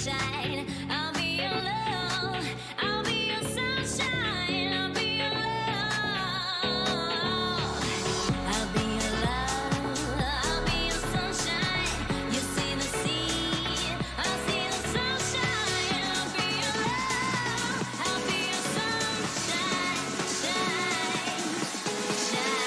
sunshine. I'll be your love. I'll be your sunshine. I'll be your love. I'll be your love. I'll be your sunshine. You see the sea. I'll see the sunshine. I'll be your love. I'll be your sunshine. Shine,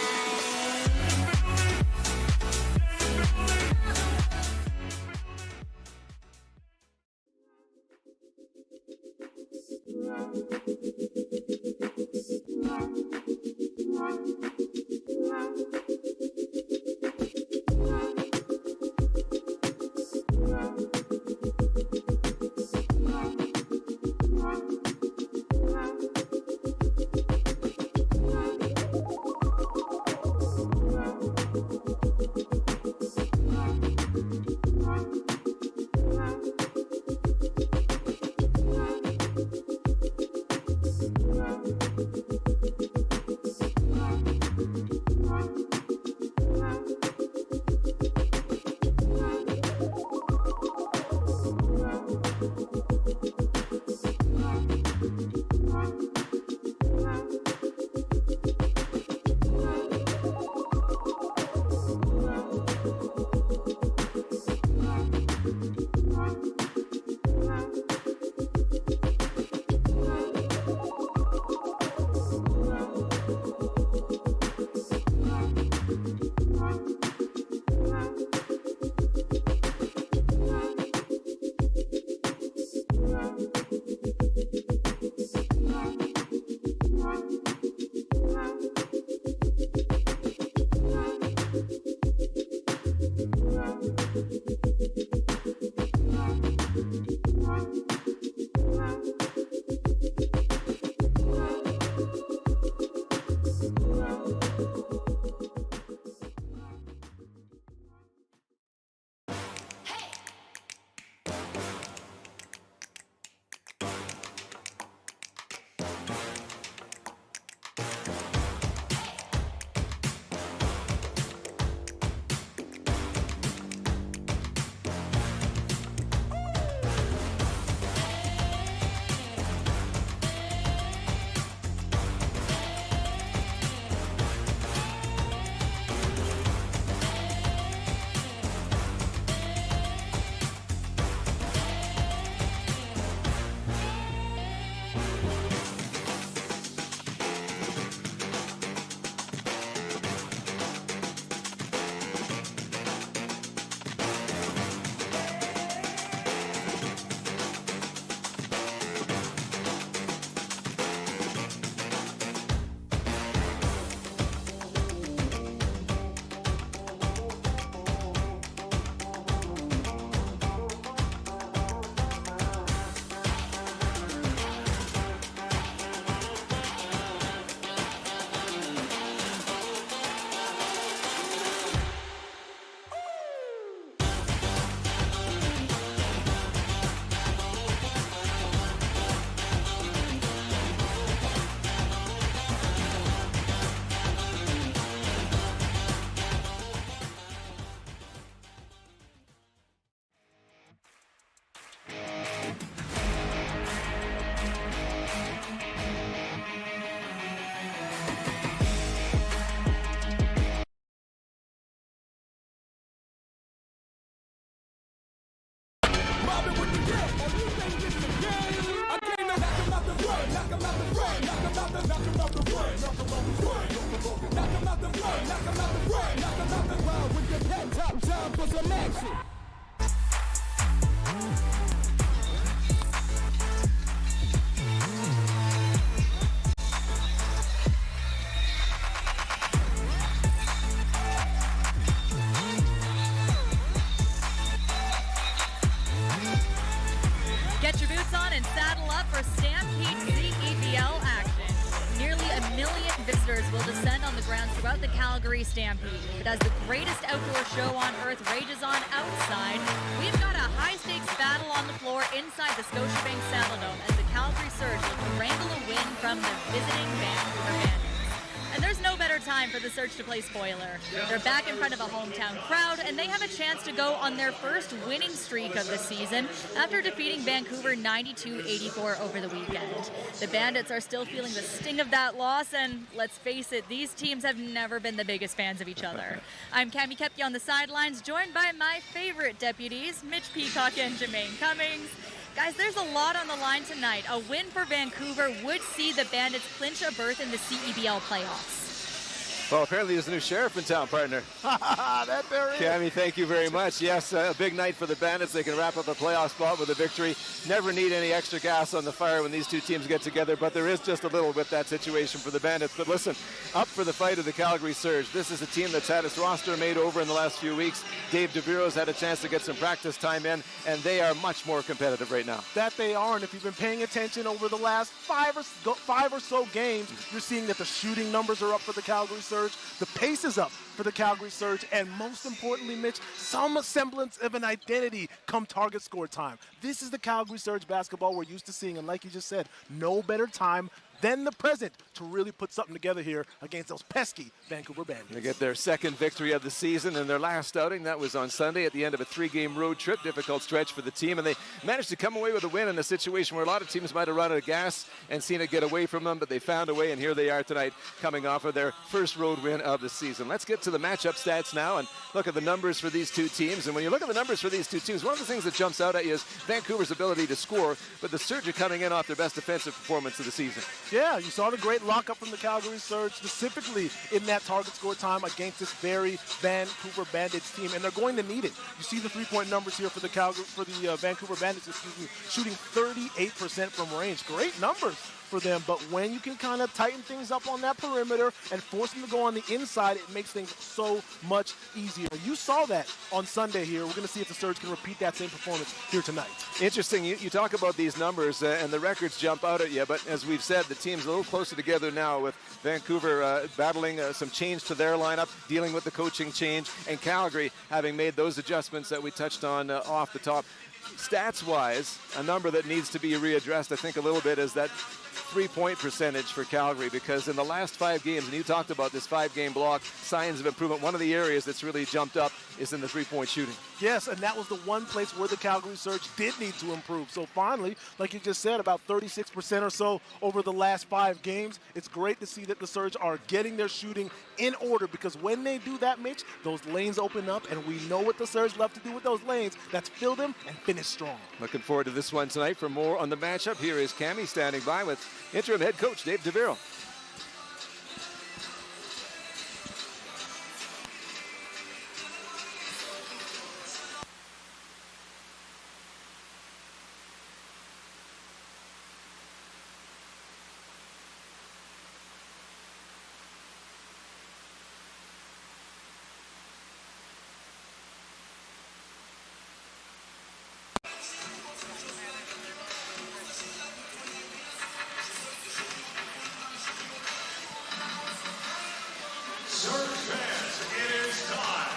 Get your boots on and saddle up for Stampede CEBL action. Nearly 1 million visitors will descend on the grounds throughout the Calgary Stampede. But as the greatest outdoor show on earth rages on outside, we've got a high-stakes battle on the floor inside the Scotiabank Saddledome as the Calgary Surge look to wrangle a win from the visiting Vancouver Bandits. And there's no better time time for the Surge to play spoiler. They're back in front of a hometown crowd, and they have a chance to go on their first winning streak of the season after defeating Vancouver 92-84 over the weekend. The Bandits are still feeling the sting of that loss, and let's face it, these teams have never been the biggest fans of each other. I'm Cami Kepke on the sidelines, joined by my favorite deputies, Mitch Peacock and Jermaine Cummings. Guys, there's a lot on the line tonight. A win for Vancouver would see the Bandits clinch a berth in the CEBL playoffs. Well, apparently there's a new sheriff in town, partner. That there is. Cami, thank you very much. Yes, a big night for the Bandits. They can wrap up a playoff spot with a victory. Never need any extra gas on the fire when these two teams get together, but there is just a little with that situation for the Bandits. But listen, up for the fight of the Calgary Surge. This is a team that's had its roster made over in the last few weeks. Dave DeViro's had a chance to get some practice time in, and they are much more competitive right now. That they are, and if you've been paying attention over the last five or so games, you're seeing that the shooting numbers are up for the Calgary Surge. The pace is up for the Calgary Surge, and most importantly, Mitch, some semblance of an identity come target score time. This is the Calgary Surge basketball we're used to seeing, and like you just said, no better time than the present to really put something together here against those pesky Vancouver Bandits. They get their second victory of the season in their last outing. That was on Sunday at the end of a 3-game road trip. Difficult stretch for the team, and they managed to come away with a win in a situation where a lot of teams might have run out of gas and seen it get away from them, but they found a way, and here they are tonight coming off of their first road win of the season. Let's get to the matchup stats now and look at the numbers for these two teams. And when you look at the numbers for these two teams, one of the things that jumps out at you is Vancouver's ability to score, but the Surge are coming in off their best defensive performance of the season. Yeah, you saw the great lockup from the Calgary Surge, specifically in that target score time against this very Vancouver Bandits team, and they're going to need it. You see the three-point numbers here for the Vancouver Bandits, shooting 38% from range. Great numbers for them, but when you can kind of tighten things up on that perimeter and force them to go on the inside, it makes things so much easier. You saw that on Sunday here. We're going to see if the Surge can repeat that same performance here tonight. Interesting. You talk about these numbers and the records jump out at you, but as we've said, the team's a little closer together now with Vancouver battling some change to their lineup, dealing with the coaching change, and Calgary having made those adjustments that we touched on off the top. Stats-wise, a number that needs to be readdressed, I think, a little bit is that three-point percentage for Calgary, because in the last 5 games, and you talked about this 5-game block, signs of improvement, one of the areas that's really jumped up is in the three-point shooting. Yes, and that was the one place where the Calgary Surge did need to improve. So finally, like you just said, about 36% or so over the last 5 games. It's great to see that the Surge are getting their shooting in order, because when they do that, Mitch, those lanes open up, and we know what the Surge love to do with those lanes. That's fill them and finish strong. Looking forward to this one tonight. For more on the matchup, here is Cami standing by with interim head coach Dave DeViro. Surge fans, it is time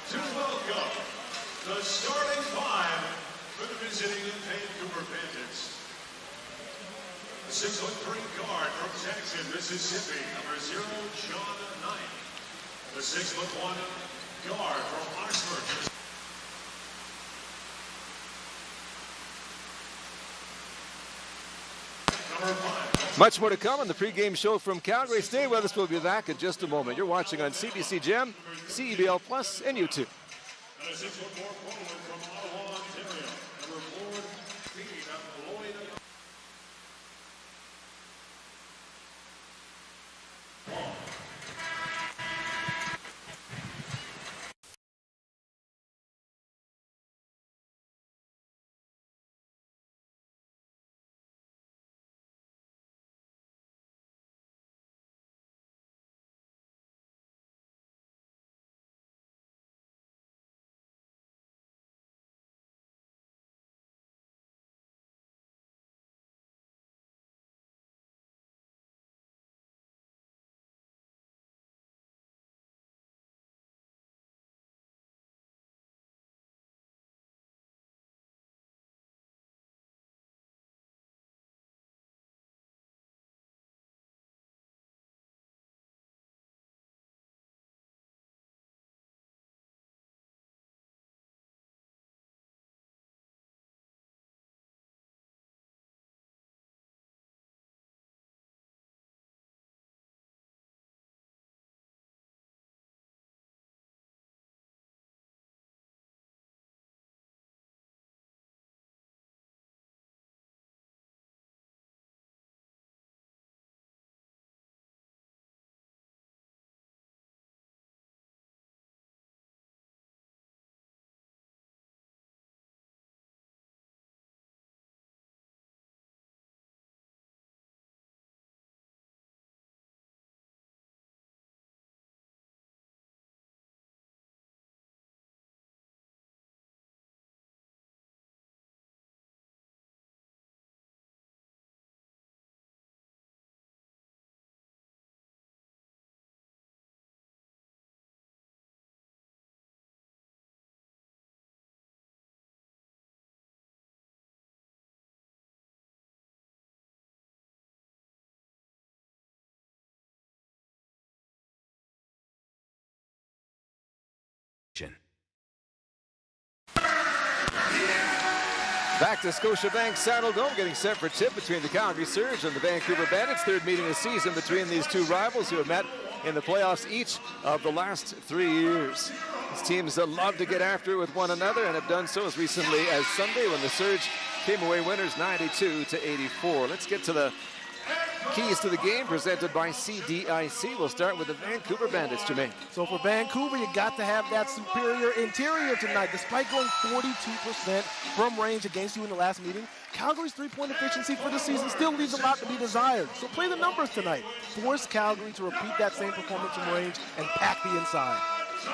to welcome the starting 5 for the visiting Vancouver Bandits. The 6'3" guard from Jackson, Mississippi, number 0, John Knight. The 6'1" guard from Oxford, number 5. Much more to come on the pregame show from Calgary. Stay with us. We'll be back in just a moment. You're watching on CBC Gem, CEBL Plus, and YouTube. And a 6'4" forward from Ottawa, Ontario, number 4, Pete Lloyd. Back to Scotiabank Saddle Dome, getting set for tip between the Calgary Surge and the Vancouver Bandits. Third meeting of the season between these two rivals who have met in the playoffs each of the last 3 years. These teams love to get after it with one another and have done so as recently as Sunday when the Surge came away winners 92-84. Let's get to the keys to the game presented by CDIC. We'll start with the Vancouver Bandits, Jermaine. So for Vancouver, you got to have that superior interior tonight. Despite going 42% from range against you in the last meeting, Calgary's three-point efficiency for the season still leaves a lot to be desired. So play the numbers tonight. Force Calgary to repeat that same performance from range and pack the inside.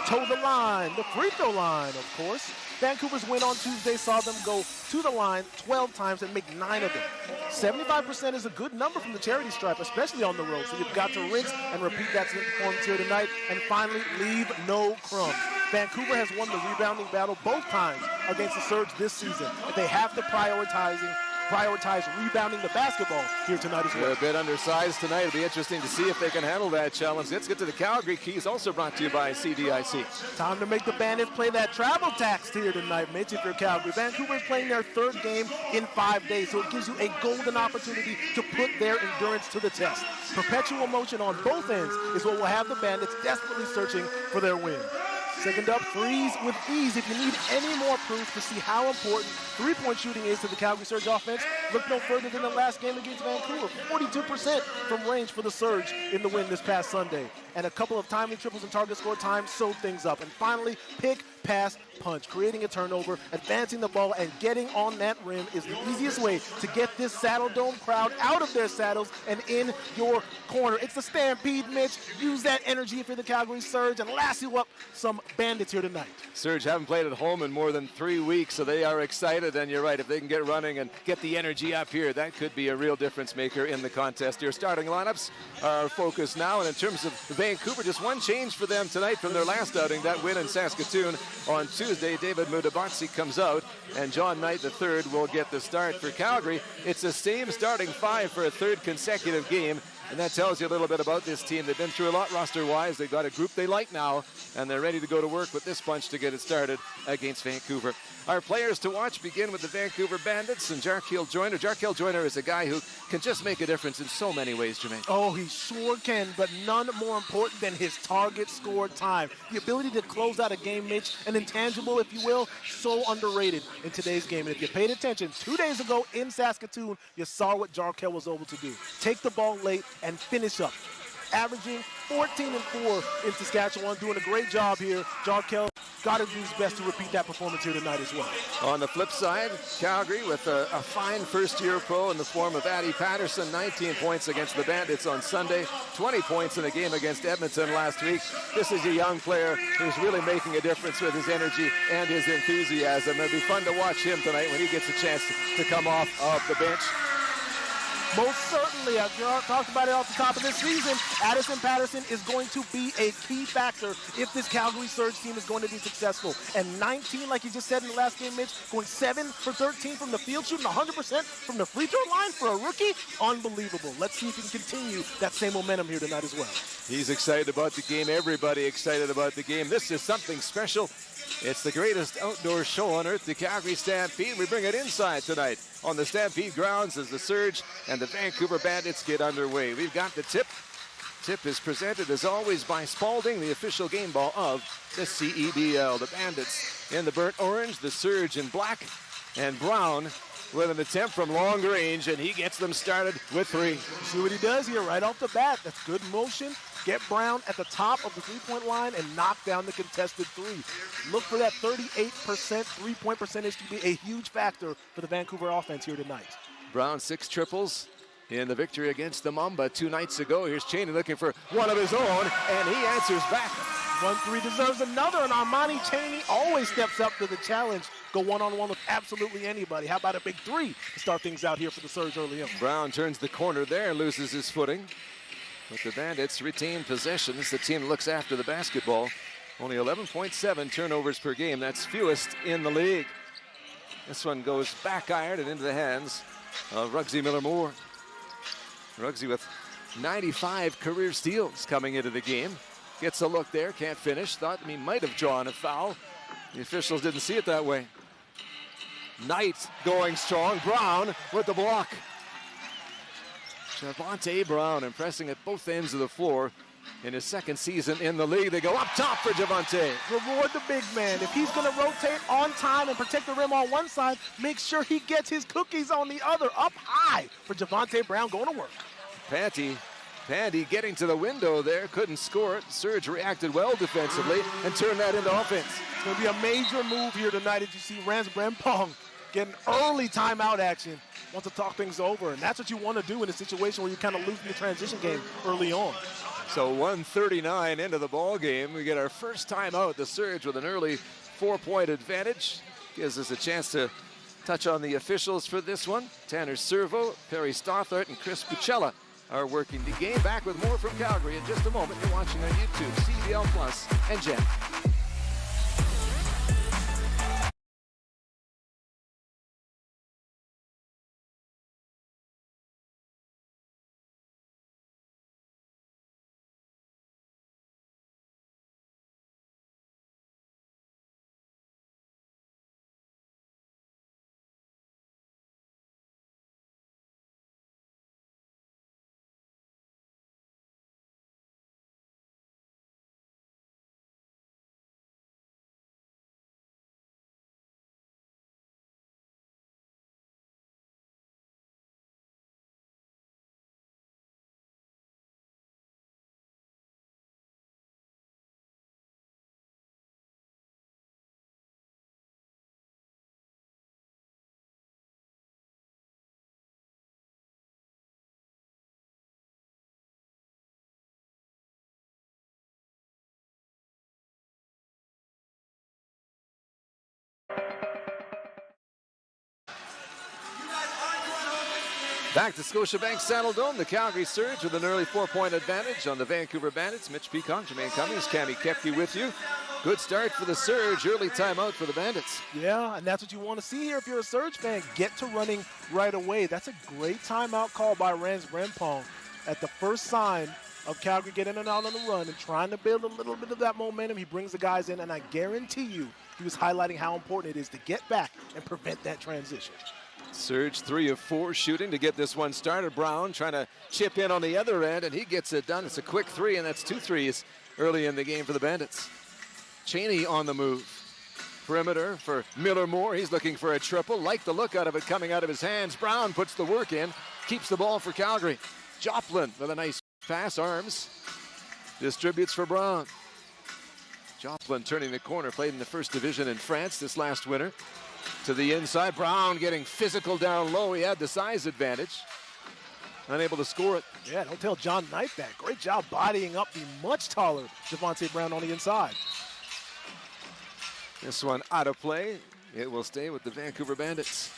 Toe the line, the free throw line, of course. Vancouver's win on Tuesday saw them go to the line 12 times and make 9 of them. 75% is a good number from the charity stripe, especially on the road. So you've got to rinse and repeat that same performance here tonight. And finally, leave no crumbs. Vancouver has won the rebounding battle both times against the Surge this season. And they have to prioritize rebounding the basketball here tonight as well. They're a bit undersized tonight. It'll be interesting to see if they can handle that challenge. Let's get to the Calgary keys, also brought to you by CDIC. Time to make the Bandits play that travel tax here tonight, Mitch, if you're Calgary. Vancouver is playing their third game in 5 days, so it gives you a golden opportunity to put their endurance to the test. Perpetual motion on both ends is what will have the Bandits desperately searching for their win. Second up, freeze with ease. If you need any more proof to see how important three-point shooting is to the Calgary Surge offense, look no further than the last game against Vancouver. 42% from range for the Surge in the win this past Sunday. And a couple of timely triples and target score time sewed things up. And finally, pick, pass, punch. Creating a turnover, advancing the ball, and getting on that rim is the easiest way to get this Saddle Dome crowd out of their saddles and in your corner. It's the Stampede, Mitch. Use that energy if you're the Calgary Surge and lasso up some Bandits here tonight. Surge haven't played at home in more than 3 weeks, so they are excited. And you're right, if they can get running and get the energy up here, that could be a real difference maker in the contest. Your starting lineups are focused now, and in terms of Vancouver, just one change for them tonight from their last outing, that win in Saskatoon on Tuesday. David Mudabatsi comes out, and John Knight III will get the start for Calgary. It's the same starting five for a third consecutive game, and that tells you a little bit about this team. They've been through a lot roster-wise. They've got a group they like now, and they're ready to go to work with this bunch to get it started against Vancouver. Our players to watch begin with the Vancouver Bandits and Jarkel Joyner. Jarkel Joyner is a guy who can just make a difference in so many ways, Jermaine. Oh, he sure can, but none more important than his target score time. The ability to close out a game, Mitch, an intangible, if you will, so underrated in today's game. And if you paid attention, 2 days ago in Saskatoon, you saw what Jarkel was able to do. Take the ball late and finish up. Averaging 14-4 in Saskatchewan, doing a great job here. Jarkel got to do his best to repeat that performance here tonight as well. On the flip side, Calgary with a fine first-year pro in the form of Addy Patterson, 19 points against the Bandits on Sunday, 20 points in a game against Edmonton last week. This is a young player who's really making a difference with his energy and his enthusiasm. It'll be fun to watch him tonight when he gets a chance to come off of the bench. Most certainly, I've talked about it off the top of this season, Addison Patterson is going to be a key factor if this Calgary Surge team is going to be successful. And 19, like you just said in the last game, Mitch, going 7 for 13 from the field, shooting 100% from the free throw line for a rookie. Unbelievable. Let's see if he can continue that same momentum here tonight as well. He's excited about the game. Everybody excited about the game. This is something special. It's the greatest outdoor show on earth, the Calgary Stampede. We bring it inside tonight on the Stampede grounds as the Surge and the Vancouver Bandits get underway. We've got the tip. Tip is presented, as always, by Spalding, the official game ball of the CEBL. The Bandits in the burnt orange, the Surge in black, and Brown with an attempt from long range, and he gets them started with 3. See what he does here right off the bat. That's good motion. Get Brown at the top of the three-point line and knock down the contested 3. Look for that 38% three-point percentage to be a huge factor for the Vancouver offense here tonight. Brown 6 triples in the victory against the Mamba 2 nights ago. Here's Cheney looking for one of his own, and he answers back. 1-3 deserves another, and Armani Cheney always steps up to the challenge. Go one-on-one with absolutely anybody. How about a big 3 to start things out here for the Surge early on? Brown turns the corner there, loses his footing. But the Bandits retain possession. This is the team that looks after the basketball. Only 11.7 turnovers per game. That's fewest in the league. This one goes back ironed and into the hands of Ruggsy Miller-Moore. Ruggsy with 95 career steals coming into the game. Gets a look there, can't finish. Thought he might have drawn a foul. The officials didn't see it that way. Knight going strong. Brown with the block. Javonte Brown impressing at both ends of the floor in his second season in the league. They go up top for Javonte. Reward the big man. If he's going to rotate on time and protect the rim on one side, make sure he gets his cookies on the other. Up high for Javonte Brown going to work. Pandy getting to the window there, couldn't score it. Surge reacted well defensively and turned that into offense. It's going to be a major move here tonight as you see Rance Brempong getting early timeout action. Wants to talk things over, and that's what you want to do in a situation where you're kind of losing the transition game early on. So 1:39 into the ball game. We get our first timeout. The Surge with an early 4-point advantage. Gives us a chance to touch on the officials for this one. Tanner Servo, Perry Stothart, and Chris Pucella are working the game. Back with more from Calgary in just a moment. You're watching on YouTube, CEBL Plus, and Jen. Back to Scotiabank Saddledome, the Calgary Surge with an early 4-point advantage on the Vancouver Bandits. Mitch Peacock, Jermaine Cummings, Cammie Kepke with you. Good start for the Surge, early timeout for the Bandits. Yeah, and that's what you want to see here if you're a Surge fan. Get to running right away. That's a great timeout call by Rance Brempong at the first sign of Calgary getting in and out on the run and trying to build a little bit of that momentum. He brings the guys in, and I guarantee you he was highlighting how important it is to get back and prevent that transition. Surge 3 of 4 shooting to get this one started. Brown trying to chip in on the other end, and he gets it done. It's a quick 3, and that's 2 threes early in the game for the Bandits. Cheney on the move. Perimeter for Miller Moore. He's looking for a triple. Like the look out of it coming out of his hands. Brown puts the work in, keeps the ball for Calgary. Joplin with a nice pass, arms. Distributes for Brown. Joplin turning the corner, played in the first division in France this last winter. To the inside, Brown getting physical down low. He had the size advantage. Unable to score it. Yeah, don't tell John Knight that. Great job bodying up the much taller Javonte Brown on the inside. This one out of play. It will stay with the Vancouver Bandits.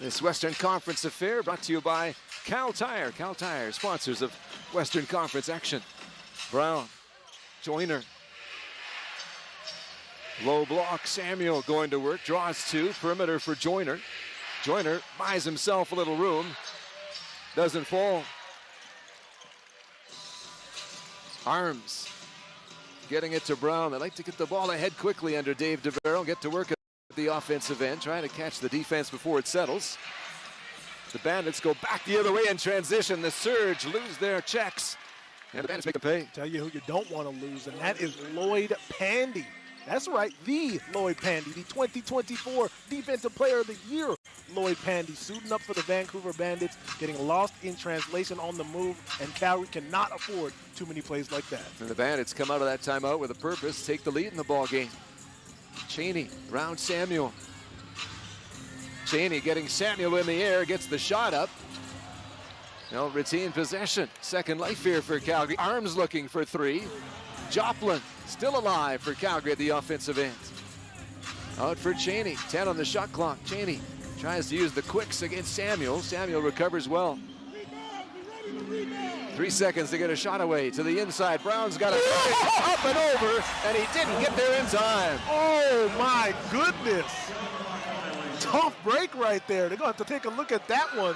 This Western Conference affair brought to you by Cal Tire. Cal Tire, sponsors of Western Conference action. Brown, Joyner. Low block, Samuel going to work, draws 2, perimeter for Joyner. Joyner buys himself a little room, doesn't fall. Arms, getting it to Brown. They like to get the ball ahead quickly under Dave DeBarrel, get to work at the offensive end, trying to catch the defense before it settles. The Bandits go back the other way in transition. The Surge lose their checks, and the Bandits make a pay. Tell you who you don't want to lose, and that is Lloyd Pandy. That's right, the Lloyd Pandy, the 2024 Defensive Player of the Year. Lloyd Pandy suiting up for the Vancouver Bandits, getting lost in translation on the move, and Calgary cannot afford too many plays like that. And the Bandits come out of that timeout with a purpose, take the lead in the ball game. Cheney around Samuel. Cheney getting Samuel in the air, gets the shot up. They'll retain possession. Second life here for Calgary. Arms looking for 3. Joplin still alive for Calgary at the offensive end. Out for Cheney, 10 on the shot clock. Cheney tries to use the quicks against Samuel. Samuel recovers well. 3 seconds to get a shot away to the inside. Brown's got it up and over, and he didn't get there in time. Oh my goodness. Tough break right there. They're going to have to take a look at that one.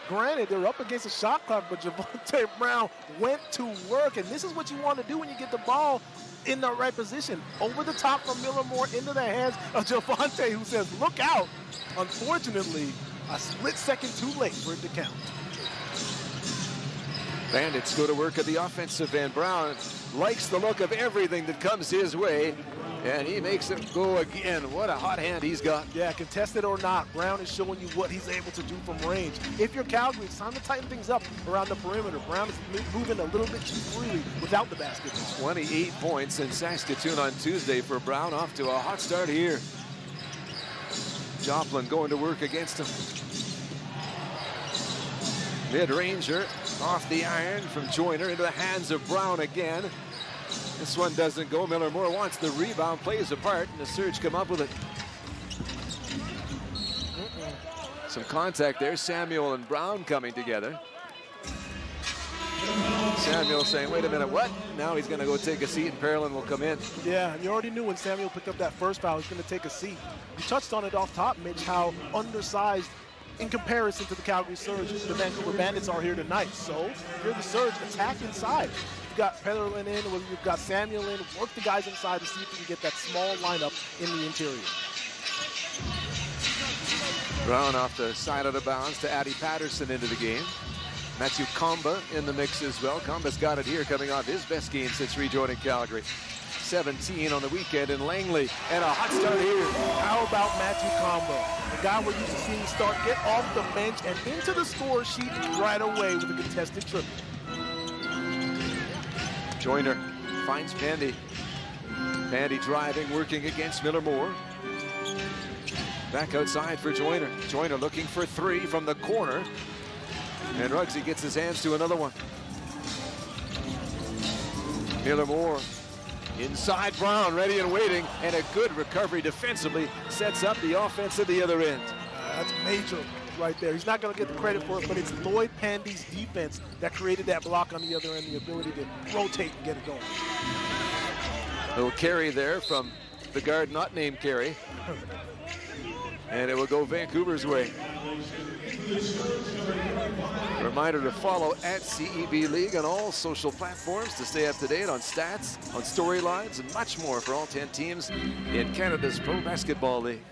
Granted, they're up against a shot clock, but Javonte Brown went to work, and this is what you want to do when you get the ball in the right position. Over the top from Miller Moore into the hands of Javonte, who says, look out. Unfortunately, a split second too late for it to count. Bandits go to work at the offensive end. Brown likes the look of everything that comes his way, and he makes it go again. What a hot hand he's got. Yeah, contested or not, Brown is showing you what he's able to do from range. If you're Calgary, it's time to tighten things up around the perimeter. Brown is moving a little bit too freely without the basketball. 28 points in Saskatoon on Tuesday for Brown. Off to a hot start here. Joplin going to work against him. Mid-ranger off the iron from Joyner into the hands of Brown again. This one doesn't go. Miller Moore wants the rebound, plays apart, and the Surge come up with it. Some contact there. Samuel and Brown coming together. Samuel saying, wait a minute, what? Now he's going to go take a seat, and Pearland will come in. Yeah, and you already knew when Samuel picked up that first foul, he's going to take a seat. You touched on it off top, Mitch, how undersized in comparison to the Calgary Surge, the Vancouver Bandits are here tonight. So you're the Surge, attack inside. You've got Pearland in, whether you've got Samuel in, work the guys inside to see if you can get that small lineup in the interior. Brown off the side of the bounds to Addy Patterson into the game. Matthew Comba in the mix as well. Comba's got it here, coming off his best game since rejoining Calgary. 17 on the weekend in Langley, and a hot start here. How about Matthew Comba? The guy we're used to seeing start, get off the bench and into the score sheet right away with a contested triple. Joyner finds Pandy. Pandy driving, working against Miller Moore. Back outside for Joyner. Joyner looking for three from the corner. And Ruggsy gets his hands to another one. Miller Moore inside Brown, ready and waiting, and a good recovery defensively sets up the offense at the other end. That's major right there. He's not going to get the credit for it, but it's Lloyd Pandy's defense that created that block on the other end, the ability to rotate and get it going. Little carry there from the guard not named Carey. And it will go Vancouver's way. Reminder to follow at CEB League on all social platforms to stay up to date on stats, on storylines, and much more for all 10 teams in Canada's Pro Basketball League.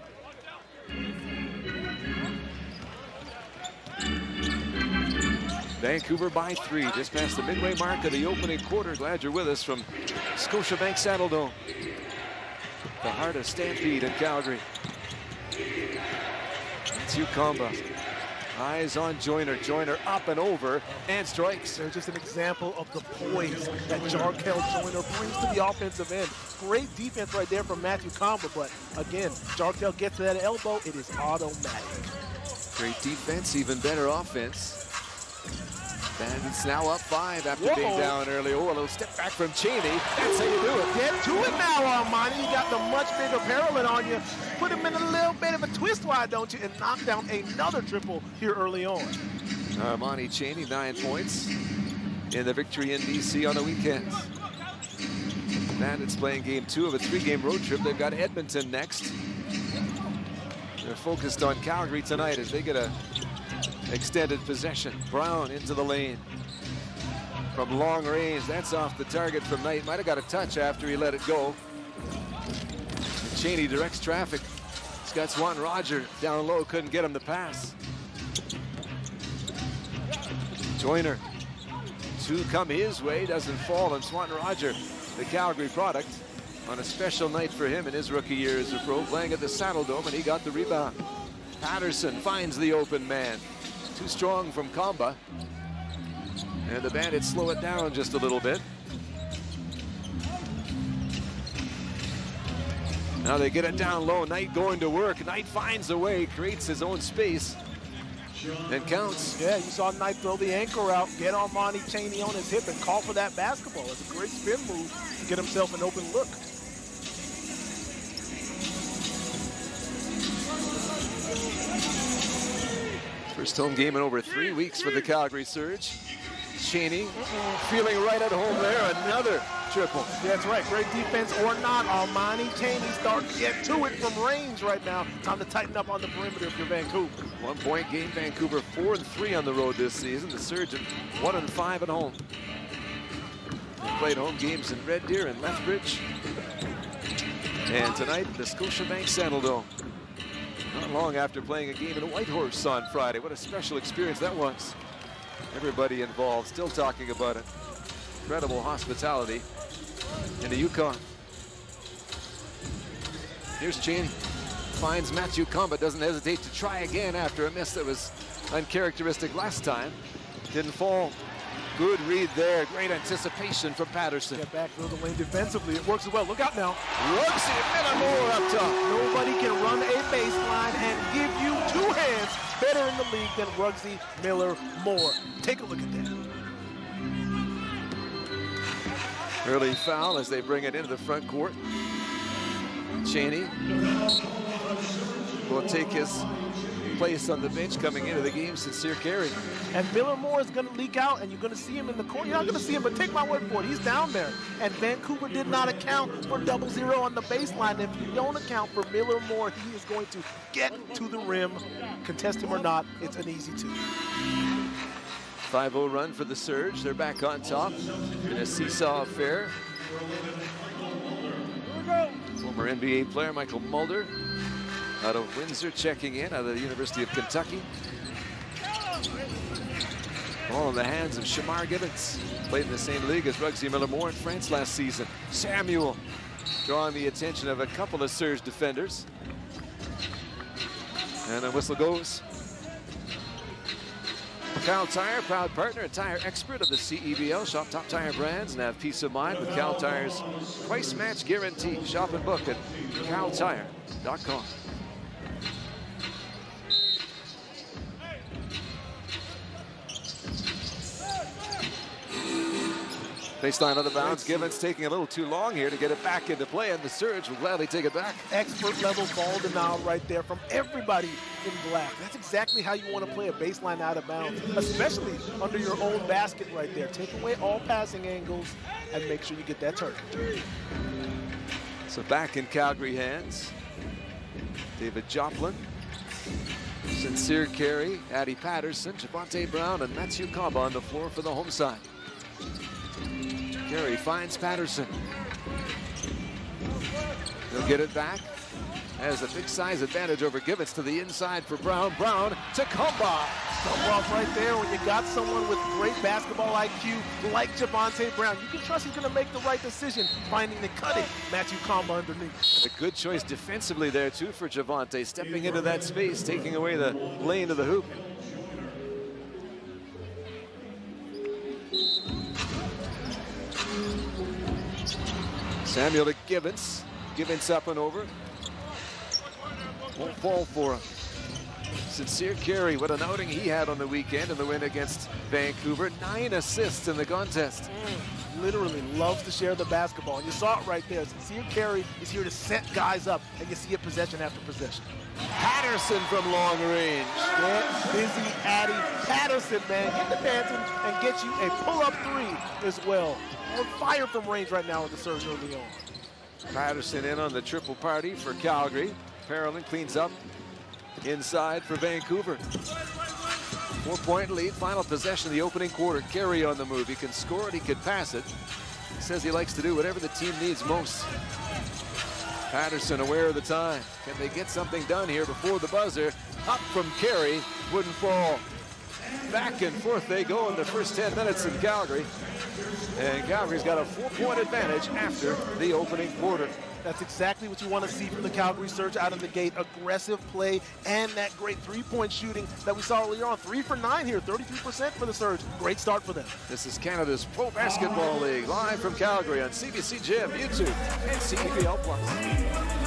Vancouver by 3, just past the midway mark of the opening quarter. Glad you're with us from Scotiabank Saddledome, the heart of Stampede in Calgary. It's Comba. Eyes on Joyner. Joyner up and over and strikes. There's just an example of the poise that Jarkel Joyner brings to the offensive end. Great defense right there from Matthew Comba, but again, Jarkel gets to that elbow, it is automatic. Great defense, even better offense. Bandits now up 5 after being down early. Oh, a little step back from Cheney. That's how you do it. Get to it now, Armani. You got the much bigger Pearland on you. Put him in a little bit of a twist, why don't you? And knock down another triple here early on. Armani Cheney, 9 points in the victory in BC on the weekend. Bandits playing game 2 of a 3-game road trip. They've got Edmonton next. They're focused on Calgary tonight as they get a extended possession. Brown into the lane from long range. That's off the target from Knight. Might have got a touch after he let it go. And Cheney directs traffic. He's got Swan Roger down low. Couldn't get him to pass. Joyner. 2 come his way. Doesn't fall. And Swan Roger, the Calgary product, on a special night for him in his rookie year as a pro, playing at the Saddledome, and he got the rebound. Patterson finds the open man. Too strong from Comba. And the Bandits slow it down just a little bit. Now they get it down low. Knight going to work. Knight finds a way, creates his own space, and counts. Yeah, you saw Knight throw the anchor out, get Armani Cheney on his hip, and call for that basketball. It's a great spin move to get himself an open look. First home game in over 3 weeks for the Calgary Surge. Cheney feeling right at home there. Another triple. That's right. Great defense or not. Armani Chaney starting to get to it from range right now. Time to tighten up on the perimeter if you're Vancouver. 1 point game. Vancouver 4-3 on the road this season. The Surge at 1-5 at home. They played home games in Red Deer and Lethbridge. And tonight, the Scotiabank Saddledome. Not long after playing a game in Whitehorse on Friday. What a special experience that was. Everybody involved still talking about it. Incredible hospitality in the Yukon. Here's Cheney. Finds Matthew Comba, doesn't hesitate to try again after a miss that was uncharacteristic last time. Didn't fall. Good read there. Great anticipation from Patterson. Get back through the lane defensively. It works well. Look out now. Works it. Millermore up top. Nobody can run a baseline and give you two hands better in the league than Ruggsy Miller-Moore. Take a look at that. Early foul as they bring it into the front court. Cheney will take his place on the bench coming into the game. Sincere carry. And Miller-Moore is going to leak out, and you're going to see him in the corner. You're not going to see him, but take my word for it. He's down there. And Vancouver did not account for 0-0 on the baseline. If you don't account for Miller-Moore, he is going to get to the rim. Contest him or not, it's an easy 2. 5-0 run for the Surge. They're back on top in a seesaw affair. Former NBA player Michael Mulder out of Windsor checking in, out of the University of Kentucky. All in the hands of Shamar Gibbons. Played in the same league as Ruggsy Miller-Moore in France last season. Samuel drawing the attention of a couple of Surge defenders. And the whistle goes. Kyle Tire, proud partner and tire expert of the CEBL. Shop top tire brands and have peace of mind with Kyle Tire's twice match guarantee. Shop and book at kyletire.com. Baseline out of bounds. Gibbons taking a little too long here to get it back into play, and the Surge will gladly take it back. Expert level ball denial right there from everybody in black. That's exactly how you want to play a baseline out of bounds, especially under your own basket right there. Take away all passing angles and make sure you get that turn. So back in Calgary hands. David Joplin, Sincere carry, Addie Patterson, Javante Brown, and Matthew Comba on the floor for the home side. Carey finds Patterson. He'll get it back. Has a big size advantage over Gibbons to the inside for Brown. Brown to Comba. Dump off right there when you got someone with great basketball IQ like Javante Brown. You can trust he's going to make the right decision, finding the cutting Matthew Comba underneath. A good choice defensively there too for Javante, stepping into that space, taking away the lane to the hoop. Samuel to Gibbons. Gibbons up and over. Won't fall for him. Sincere carry. What an outing he had on the weekend in the win against Vancouver. 9 assists in the contest. Literally loves to share the basketball. And you saw it right there. Sincere carry is here to set guys up, and you see it possession after possession. Patterson from long range. Get busy, Addie. Patterson, man. Get the dancing and get you a pull-up 3 as well. On fire from range right now with the Surge early on. Patterson in on the triple party for Calgary. Parolin cleans up inside for Vancouver. 4-point lead, final possession of the opening quarter. Carey on the move. He can score it, he can pass it. He says he likes to do whatever the team needs most. Patterson aware of the time. Can they get something done here before the buzzer? Up from Carey, wouldn't fall. Back and forth they go in the first 10 minutes in Calgary. And Calgary's got a 4-point advantage after the opening quarter. That's exactly what you want to see from the Calgary Surge out of the gate. Aggressive play and that great three-point shooting that we saw earlier on. 3 for 9 here, 33% for the Surge. Great start for them. This is Canada's Pro Basketball League, live from Calgary on CBC Gym, YouTube, and CEBL Plus.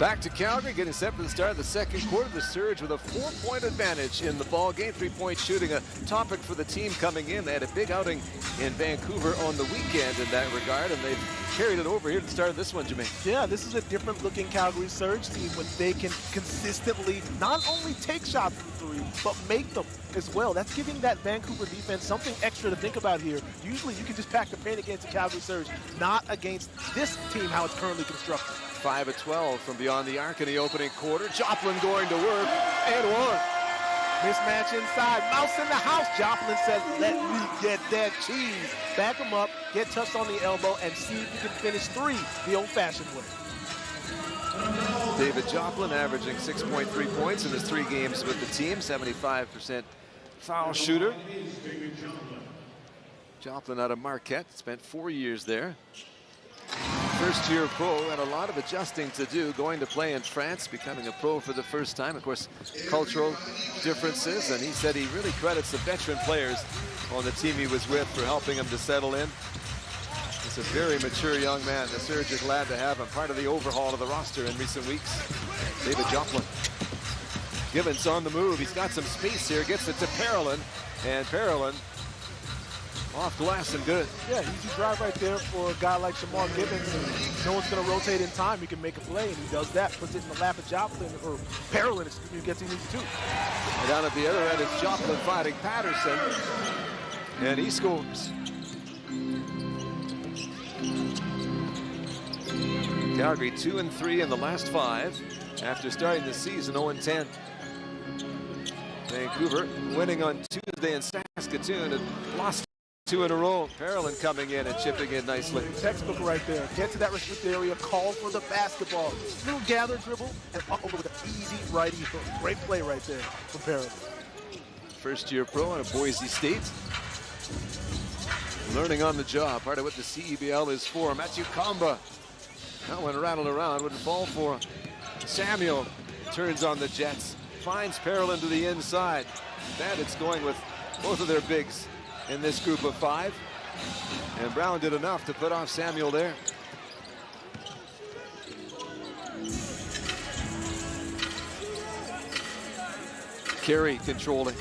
Back to Calgary, getting set for the start of the second quarter. The Surge with a 4-point advantage in the ball game. 3-point shooting, a topic for the team coming in. They had a big outing in Vancouver on the weekend in that regard, and they've carried it over here to the start of this one, Jermaine. Yeah, this is a different looking Calgary Surge team when they can consistently not only take shots from three, but make them as well. That's giving that Vancouver defense something extra to think about here. Usually you can just pack the paint against the Calgary Surge, not against this team, how it's currently constructed. 5 of 12 from beyond the arc in the opening quarter. Joplin going to work and one. Mismatch inside. Mouse in the house. Joplin says, let me get that cheese. Back him up, get touched on the elbow, and see if you can finish three the old-fashioned way. David Joplin averaging 6.3 points in his 3 games with the team. 75% foul shooter. Joplin out of Marquette. Spent 4 years there. First-year pro, had a lot of adjusting to do, going to play in France, becoming a pro for the first time. Of course, cultural differences, and he said he really credits the veteran players on the team he was with for helping him to settle in. He's a very mature young man. The Surge are glad to have him, part of the overhaul of the roster in recent weeks. David Joplin. Gibbons on the move. He's got some space here, gets it to Parolin, and Parolin off glass and good. Yeah, easy drive right there for a guy like Shamar Gibbons. And no one's going to rotate in time. He can make a play, and he does that. Puts it in the lap of Joplin, or Parolin, excuse me, gets he needs to. And down at the other end, it's Joplin fighting Patterson, and he scores. Calgary 2-3 in the last 5 after starting the season 0-10. Vancouver winning on Tuesday in Saskatoon and lost 2 in a row. Parolin coming in and chipping in nicely. Textbook right there. Get to that restricted area, call for the basketball. Little gather dribble, and up over with an easy righty hook. Great play right there from Parolin. First-year pro out of Boise State. Learning on the job, part of what the CEBL is for. Matthew Kamba. That one rattled around, wouldn't fall for him. Samuel turns on the Jets. Finds Parolin to the inside. Bandits going with both of their bigs in this group of 5. And Brown did enough to put off Samuel there. Carey controlling.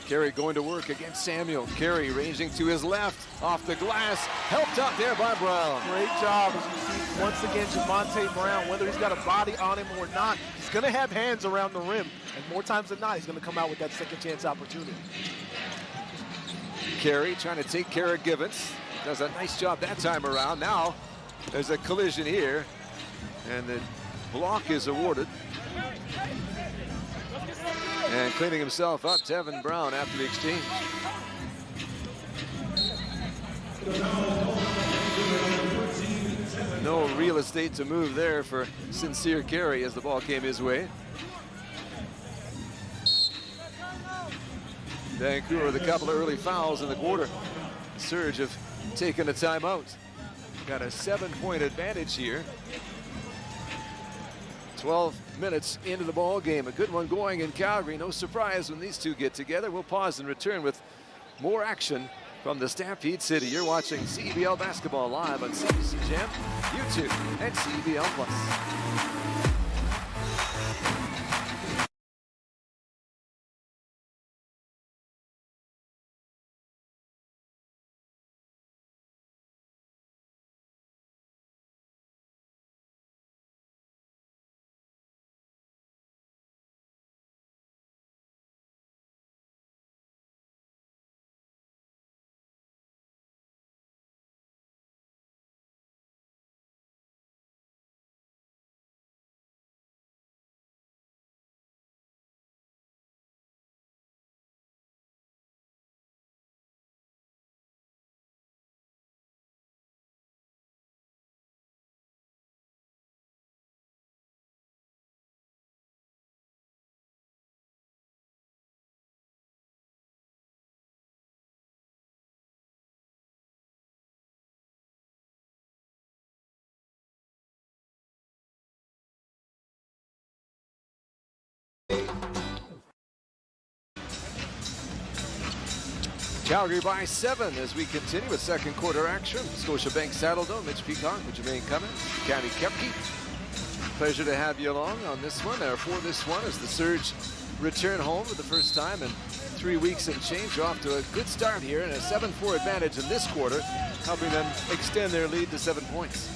Carey going to work against Samuel. Carey ranging to his left, off the glass, helped up there by Brown. Great job, as you see once again Javonte Brown, whether he's got a body on him or not, he's going to have hands around the rim, and more times than not, he's going to come out with that second chance opportunity. Carey trying to take care of Gibbons. Does a nice job that time around. Now there's a collision here, and the block is awarded. And cleaning himself up, Tevin Brown after the exchange. No real estate to move there for Sincere Carey as the ball came his way. Vancouver with a couple of early fouls in the quarter. Surge have taken a timeout. Got a 7-point advantage here. 12 minutes into the ball game. A good one going in Calgary. No surprise when these two get together. We'll pause and return with more action from the Stampede City. You're watching CEBL basketball live on CBC Jam, YouTube, and CEBL Plus. Calgary by 7 as we continue with second quarter action. Scotiabank Saddledome, Mitch Peacock with Jermaine Cummins, Cammy Kepke. Pleasure to have you along on this one, or for this one, as the Surge return home for the first time in 3 weeks and change. Off to a good start here and a 7-4 advantage in this quarter, helping them extend their lead to 7 points.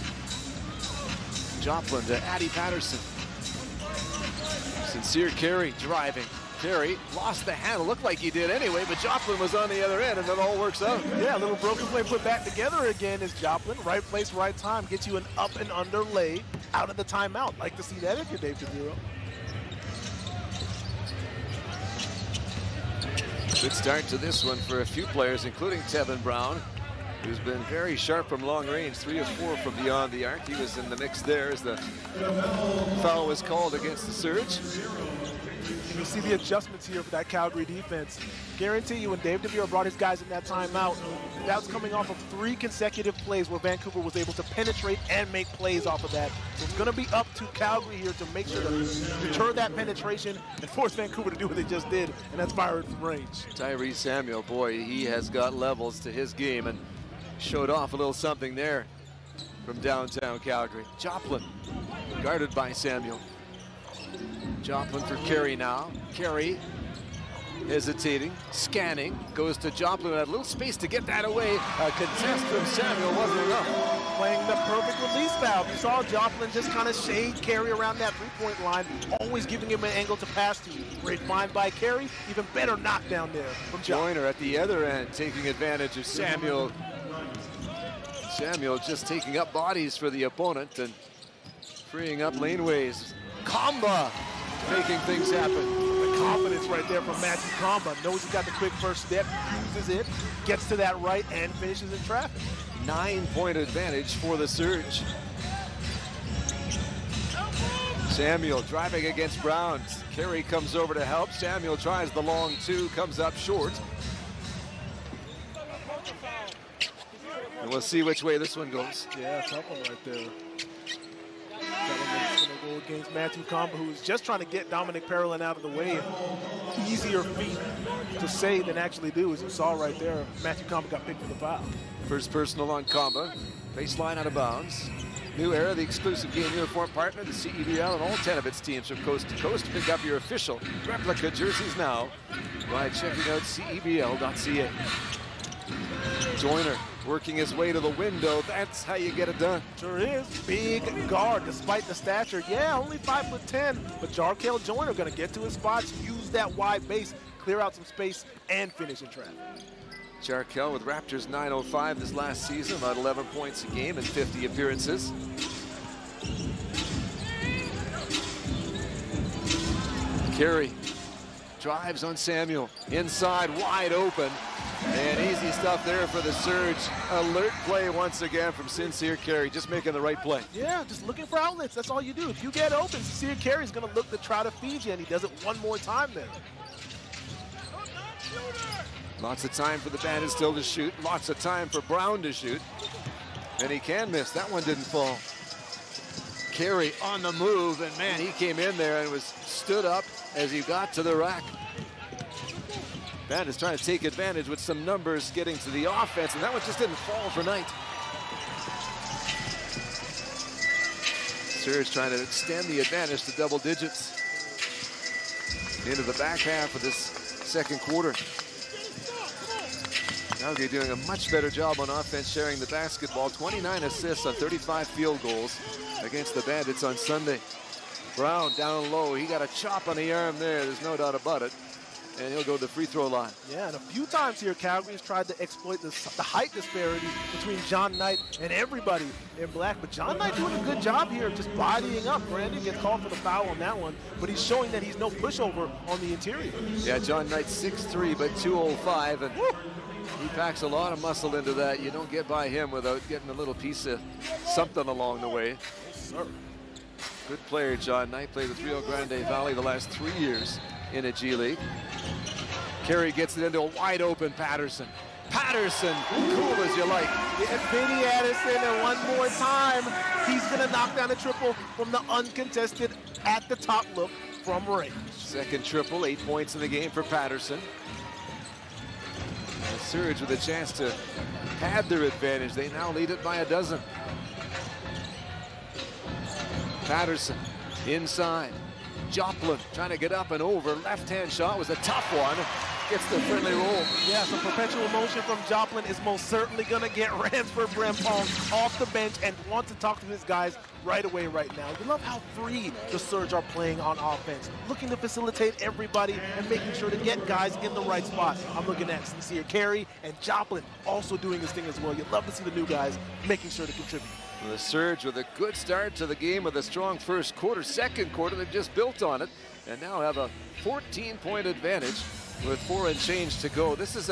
Joplin to Addie Patterson. Sincere Carey driving. Carey lost the handle, looked like he did anyway, but Joplin was on the other end, and it all works out. Yeah, a little broken play put back together again is Joplin. Right place, right time. Gets you an up and under lay out of the timeout. Like to see that if you're Dave DeViro. Good start to this one for a few players, including Tevin Brown, who's been very sharp from long range, 3 of 4 from beyond the arc. He was in the mix there as the foul was called against the Surge. You see the adjustments here for that Calgary defense. Guarantee you when Dave DeViro brought his guys in that timeout, that was coming off of 3 consecutive plays where Vancouver was able to penetrate and make plays off of that. So it's going to be up to Calgary here to make sure to deter that penetration and force Vancouver to do what they just did, and that's fire from range. Tyrese Samuel, boy, he has got levels to his game and showed off a little something there from downtown Calgary. Joplin, guarded by Samuel. Joplin for Carey now. Carey hesitating, scanning, goes to Joplin, had a little space to get that away. A contest from Samuel wasn't enough. Playing the perfect release valve. You saw Joplin just kind of shade Carey around that three-point line, always giving him an angle to pass to. Great find by Carey, even better knockdown there from Joplin. Joyner at the other end, taking advantage of Samuel. Samuel just taking up bodies for the opponent and freeing up laneways. Kamba making things happen. The confidence right there from Matthew Kamba. Knows he's got the quick first step, uses it, gets to that right, and finishes in traffic. 9-point advantage for the Surge. Samuel driving against Brown. Carey comes over to help. Samuel tries the long 2, comes up short. And we'll see which way this one goes. Yeah, tough one right there. That one's going to go against Matthew Kamba, who is just trying to get Dominic Parolin out of the way. Easier feat to say than actually do, as you saw right there. Matthew Kamba got picked for the foul. First personal on Kamba. Baseline out of bounds. New era, the exclusive game uniform partner, the CEBL, and all 10 of its teams from coast to coast. Pick up your official replica jerseys now by checking out CEBL.ca. Joyner working his way to the window. That's how you get it done. Sure is. Big guard, despite the stature. Yeah, only 5'10", but Jarkel Joyner going to get to his spots, use that wide base, clear out some space, and finish in traffic. Jarkel with Raptors 905 this last season, about 11 points a game in 50 appearances. Carey drives on Samuel, inside, wide open. And easy stuff there for the Surge. Alert play once again from Sincere Carey, just making the right play. Yeah, just looking for outlets. That's all you do. If you get open, Sincere Carey's going to look to try to feed you, and he does it one more time there. Lots of time for the Bandits still to shoot. Lots of time for Brown to shoot. And he can miss. That one didn't fall. Carey on the move, and man, he came in there and was stood up as he got to the rack. Bandits trying to take advantage with some numbers getting to the offense, and that one just didn't fall for Knight. Surge trying to extend the advantage to double digits into the back half of this second quarter. Calgary doing a much better job on offense, sharing the basketball. 29 assists on 35 field goals against the Bandits on Sunday. Brown down low. He got a chop on the arm there. There's no doubt about it. And he'll go to the free throw line. Yeah, and a few times here, Calgary's tried to exploit the height disparity between John Knight and everybody in black. But John Knight doing a good job here of just bodying up. Brandon gets called for the foul on that one, but he's showing that he's no pushover on the interior. Yeah, John Knight 6'3", but 205, and he packs a lot of muscle into that. You don't get by him without getting a little piece of something along the way. Yes, sir. Good player, John Knight. Played with Rio Grande Valley the last 3 years in a G League. Carey gets it into a wide open Patterson. Patterson, cool as you like. Yeah, Benny Addison, and one more time, he's gonna knock down a triple from the uncontested at the top look from range. Second triple, 8 points in the game for Patterson. The Surge with a chance to pad their advantage. They now lead it by a dozen. Patterson Inside, Joplin trying to get up and over. Left-hand shot was a tough one. Gets the friendly roll. Yeah, some perpetual motion from Joplin is most certainly going to get Ransford Brempong off the bench and want to talk to his guys right away right now. You love how free the Surge are playing on offense, looking to facilitate everybody and making sure to get guys in the right spot. I'm looking at Sincere Carey and Joplin also doing his thing as well. You love to see the new guys making sure to contribute. The Surge with a good start to the game with a strong first quarter. Second quarter, they've just built on it and now have a 14-point advantage with 4 and change to go. This is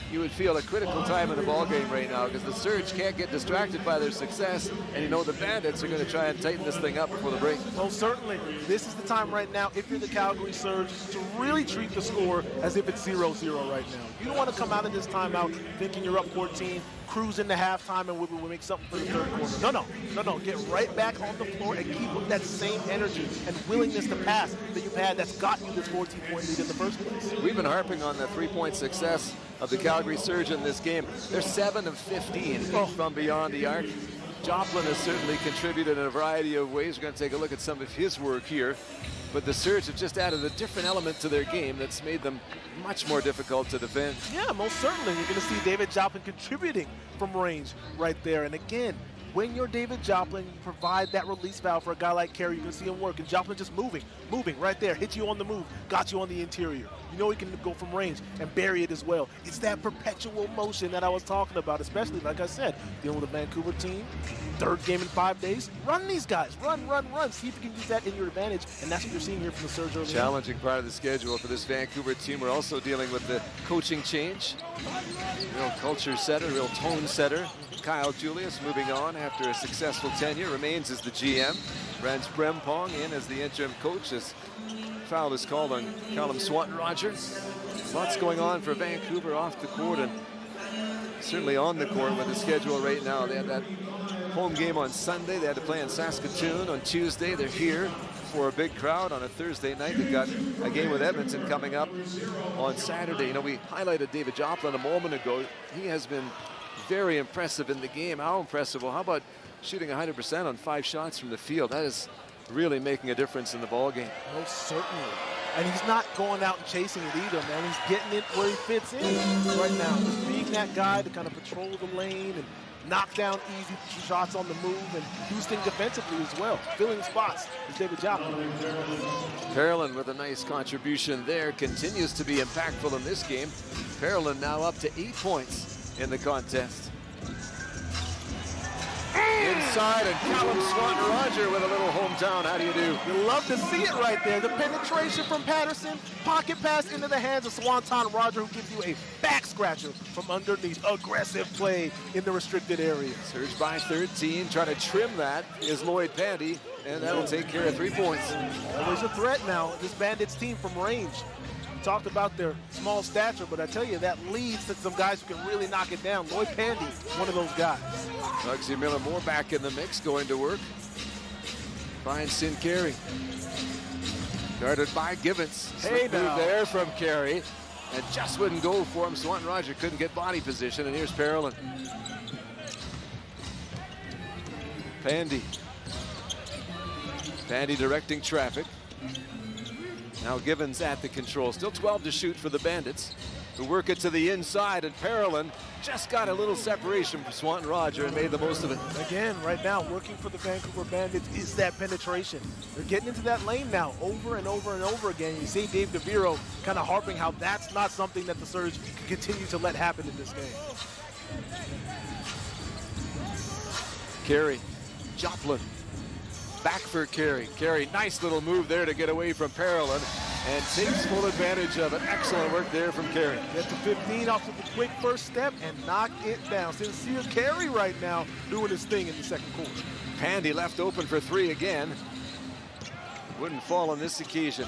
you would feel, a critical time in the ball game right now because the Surge can't get distracted by their success, and you know the Bandits are going to try and tighten this thing up before the break. Well, certainly, this is the time right now, if you're the Calgary Surge, to really treat the score as if it's 0-0 right now. You don't want to come out of this timeout thinking you're up 14, cruise into halftime, and we'll make something for the third quarter. No. Get right back on the floor and keep with that same energy and willingness to pass that you've had that's got you this 14-point lead in the first place. We've been harping on the 3-point success of the Calgary Surge in this game. They're 7 of 15 from beyond the arc. Joplin has certainly contributed in a variety of ways. We're going to take a look at some of his work here. But the Surge have just added a different element to their game that's made them much more difficult to defend. Yeah, most certainly. You're going to see David Joplin contributing from range right there. And again, when you're David Joplin, you provide that release valve for a guy like Carey. You can see him work, and Joplin just moving right there, hits you on the move, got you on the interior. You know he can go from range and bury it as well. It's that perpetual motion that I was talking about, especially, like I said, dealing with a Vancouver team, third game in 5 days. Run these guys, run. See if you can use that in your advantage, and that's what you're seeing here from the Surge early on. Challenging part of the schedule for this Vancouver team. We're also dealing with the coaching change. Real culture setter, real tone setter. Kyle Julius moving on after a successful tenure, remains as the GM. Rans Brempong in as the interim coach. This foul is called on Callum Swanton-Roger. Lots going on for Vancouver off the court and certainly on the court with the schedule right now. They had that home game on Sunday. They had to play in Saskatoon on Tuesday. They're here for a big crowd on a Thursday night. They've got a game with Edmonton coming up on Saturday. You know, we highlighted David Joplin a moment ago. He has been very impressive in the game. How impressive? Well, how about shooting 100% on 5 shots from the field? That is really making a difference in the ball game. Most certainly. And he's not going out and chasing it either, man. He's getting it where he fits in right now. Just being that guy to kind of patrol the lane and knock down easy shots on the move and do things defensively as well. Filling spots is David Joplin. Pearland with a nice contribution there. Continues to be impactful in this game. Pearland now up to 8 points in the contest. Inside, and Callum Swanton-Roger with a little hometown. How do you do? You love to see it right there. The penetration from Patterson, pocket pass into the hands of Swanton-Roger, who gives you a back scratcher from underneath. Aggressive play in the restricted area. Surge by 13, trying to trim that is Lloyd Pandy, and that'll take care of 3 points. Always a threat now, this Bandits team from range. We talked about their small stature, but I tell you, that leads to some guys who can really knock it down. Lloyd Pandy, one of those guys. Bugsy Miller-Moore back in the mix, going to work. Finds Sin Carey. Guarded by Givens. Hey, move there from Carey. And just wouldn't go for him. Swanton-Roger couldn't get body position, and here's Pearland. Pandy. Pandy directing traffic. Now Givens at the control. Still 12 to shoot for the Bandits, who work it to the inside, and Pearland just got a little separation from Swanton-Roger and made the most of it. Again, right now, working for the Vancouver Bandits is that penetration. They're getting into that lane now over and over and over again. You see Dave DeViro kind of harping how that's not something that the Surge can continue to let happen in this game. Carey, Joplin, back for Carey. Carey, nice little move there to get away from Pearland and takes full advantage of it. Excellent work there from Carey. Get to 15 off of the quick first step and knock it down. Sincere Carey right now doing his thing in the second quarter. Pandy left open for 3 again. Wouldn't fall on this occasion.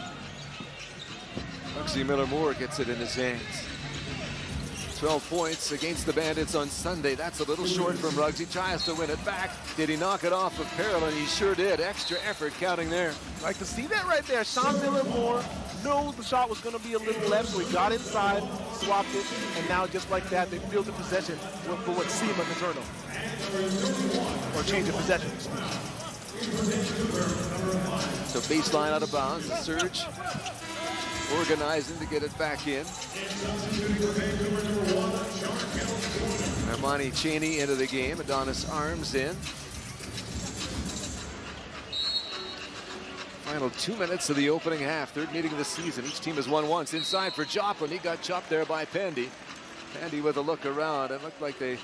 Bugsy Miller-Moore gets it in his hands. 12 points against the Bandits on Sunday. That's a little short from Ruggs. He tries to win it back. Did he knock it off of Pearland? He sure did. Extra effort counting there. Like to see that right there. Sean Miller-Moore knew the shot was going to be a little left, so he got inside, swapped it, and now just like that, they fielded possession for what seemed like a turnover. Or change of possession. So baseline out of bounds, the surge organizing to get it back in. Armani Cheney into the game, Adonis Arms in. Final 2 minutes of the opening half, third meeting of the season. Each team has won once. Inside for Joplin, he got chopped there by Pandy. Pandy with a look around. It looked like they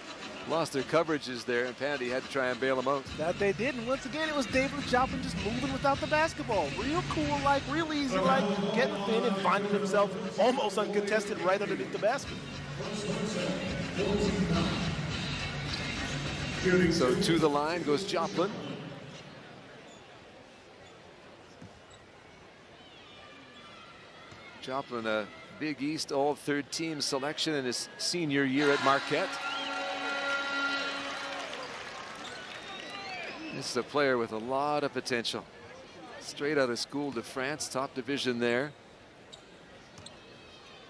lost their coverages there, and Pandy had to try and bail them out. That they did, and once again, it was David Joplin just moving without the basketball. Real cool, like, real easy, like, getting thin and finding himself almost uncontested right underneath the basket. So to the line goes Joplin. Joplin, a Big East All-Third Team selection in his senior year at Marquette. This is a player with a lot of potential. Straight out of School de France, top division there.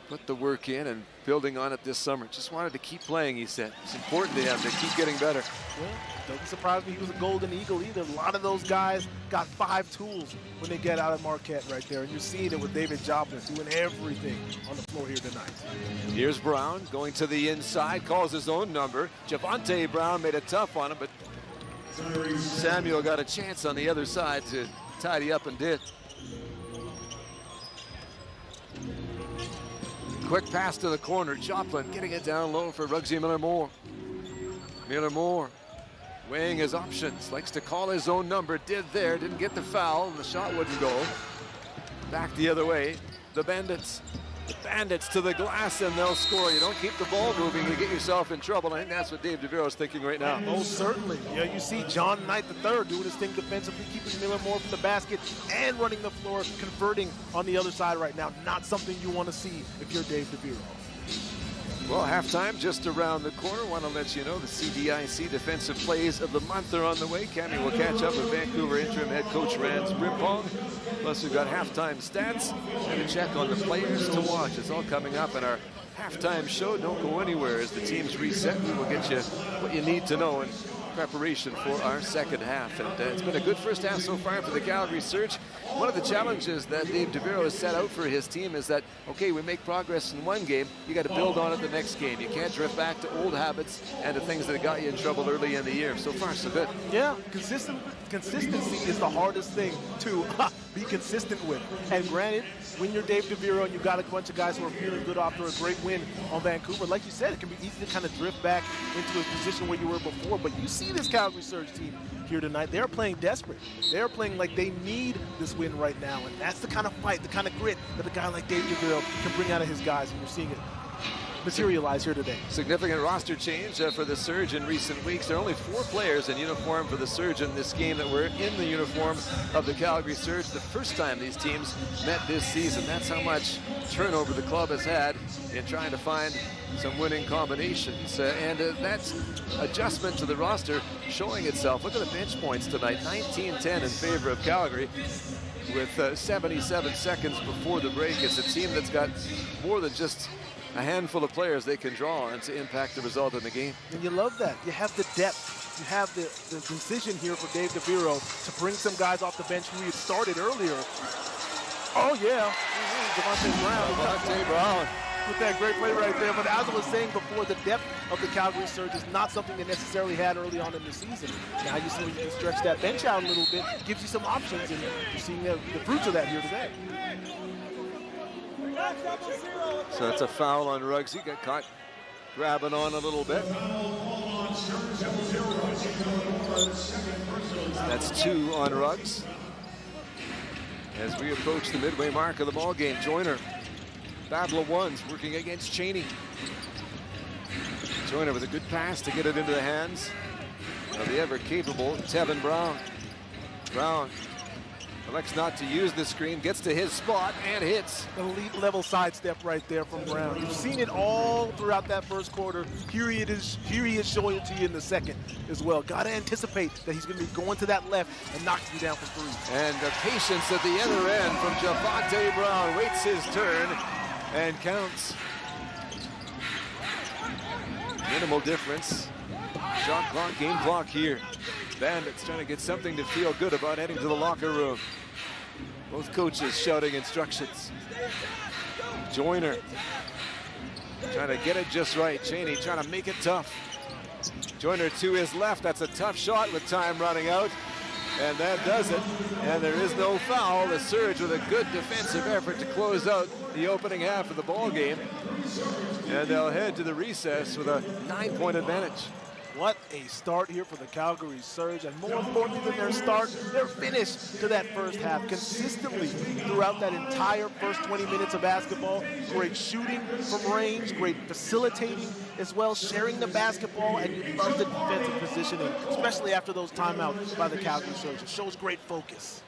Put the work in and building on it this summer. Just wanted to keep playing, he said. It's important to him to keep getting better. Well, doesn't surprise me he was a Golden Eagle either. A lot of those guys got 5 tools when they get out of Marquette right there. And you're seeing it with David Joplin doing everything on the floor here tonight. Here's Brown going to the inside, calls his own number. Javante Brown made it tough on him, but Samuel got a chance on the other side to tidy up and did. Quick pass to the corner. Joplin getting it down low for Ruggsy Miller-Moore. Miller-Moore weighing his options. Likes to call his own number. Did there. Didn't get the foul. And the shot wouldn't go. Back the other way. The Bandits. The Bandits to the glass, and they'll score. You don't keep the ball moving, you get yourself in trouble. I think that's what Dave DeVero is thinking right now. Most certainly. Yeah, you see John Knight III doing his thing defensively, keeping Miller-Moore from the basket and running the floor, converting on the other side right now. Not something you want to see if you're Dave DeVero. Well, halftime just around the corner. Want to let you know the CDIC Defensive Plays of the Month are on the way. Cammy will catch up with Vancouver interim head coach Rance Brimpong. Plus, we've got halftime stats and a check on the players to watch. It's all coming up in our halftime show. Don't go anywhere as the teams reset. We will get you what you need to know in preparation for our second half. And it's been a good first half so far for the Calgary Surge. One of the challenges that Dave DeVero has set out for his team is that, okay, we make progress in one game, you got to build on it the next game. You can't drift back to old habits and to things that got you in trouble early in the year. So far, so good. Yeah, consistency is the hardest thing to be consistent with. And granted, when you're Dave DeVero and you've got a bunch of guys who are feeling good after a great win on Vancouver, like you said, it can be easy to kind of drift back into a position where you were before. But you see this Calgary Surge team here tonight. They're playing desperate. They're playing like they need this win right now. And that's the kind of fight, the kind of grit that a guy like Dave DeVero can bring out of his guys. And you're seeing it materialize here today. Significant roster change for the Surge in recent weeks. There are only 4 players in uniform for the Surge in this game that were in the uniform of the Calgary Surge the first time these teams met this season. That's how much turnover the club has had in trying to find some winning combinations. And that adjustment to the roster showing itself. Look at the bench points tonight, 19-10 in favor of Calgary. With 77 seconds before the break, it's a team that's got more than just a handful of players they can draw on to impact the result in the game. And you love that. You have the depth. You have the decision here for Dave DeVero to bring some guys off the bench who he had started earlier. Oh, yeah. Javante Brown. With that great play right there. But as I was saying before, the depth of the Calgary Surge is not something they necessarily had early on in the season. Now you see you can stretch that bench out a little bit, gives you some options, and you're seeing the fruits of that here today. So it's a foul on Ruggsy. Got caught grabbing on a little bit. That's 2 on Ruggs. As we approach the midway mark of the ball game, Joyner, battle of ones, working against Cheney. Joyner with a good pass to get it into the hands of the ever-capable Tevin Brown. Brown elects not to use the screen, gets to his spot, and hits. Elite level sidestep right there from Brown. You've seen it all throughout that first quarter. Here he is showing it to you in the second as well. Got to anticipate that he's going to be going to that left and knocking you down for 3. And the patience at the other end from Javante Brown. Waits his turn and counts. Minimal difference. Shot clock, game clock here. Bandits trying to get something to feel good about heading to the locker room. Both coaches shouting instructions. Joyner trying to get it just right. Cheney trying to make it tough. Joyner to his left. That's a tough shot with time running out. And that does it. And there is no foul. The Surge with a good defensive effort to close out the opening half of the ball game. And they'll head to the recess with a 9-point advantage. What a start here for the Calgary Surge, and more importantly than their start, their finish to that first half. Consistently throughout that entire first 20 minutes of basketball, great shooting from range, great facilitating as well, sharing the basketball, and you love the defensive positioning, especially after those timeouts by the Calgary Surge. It shows great focus.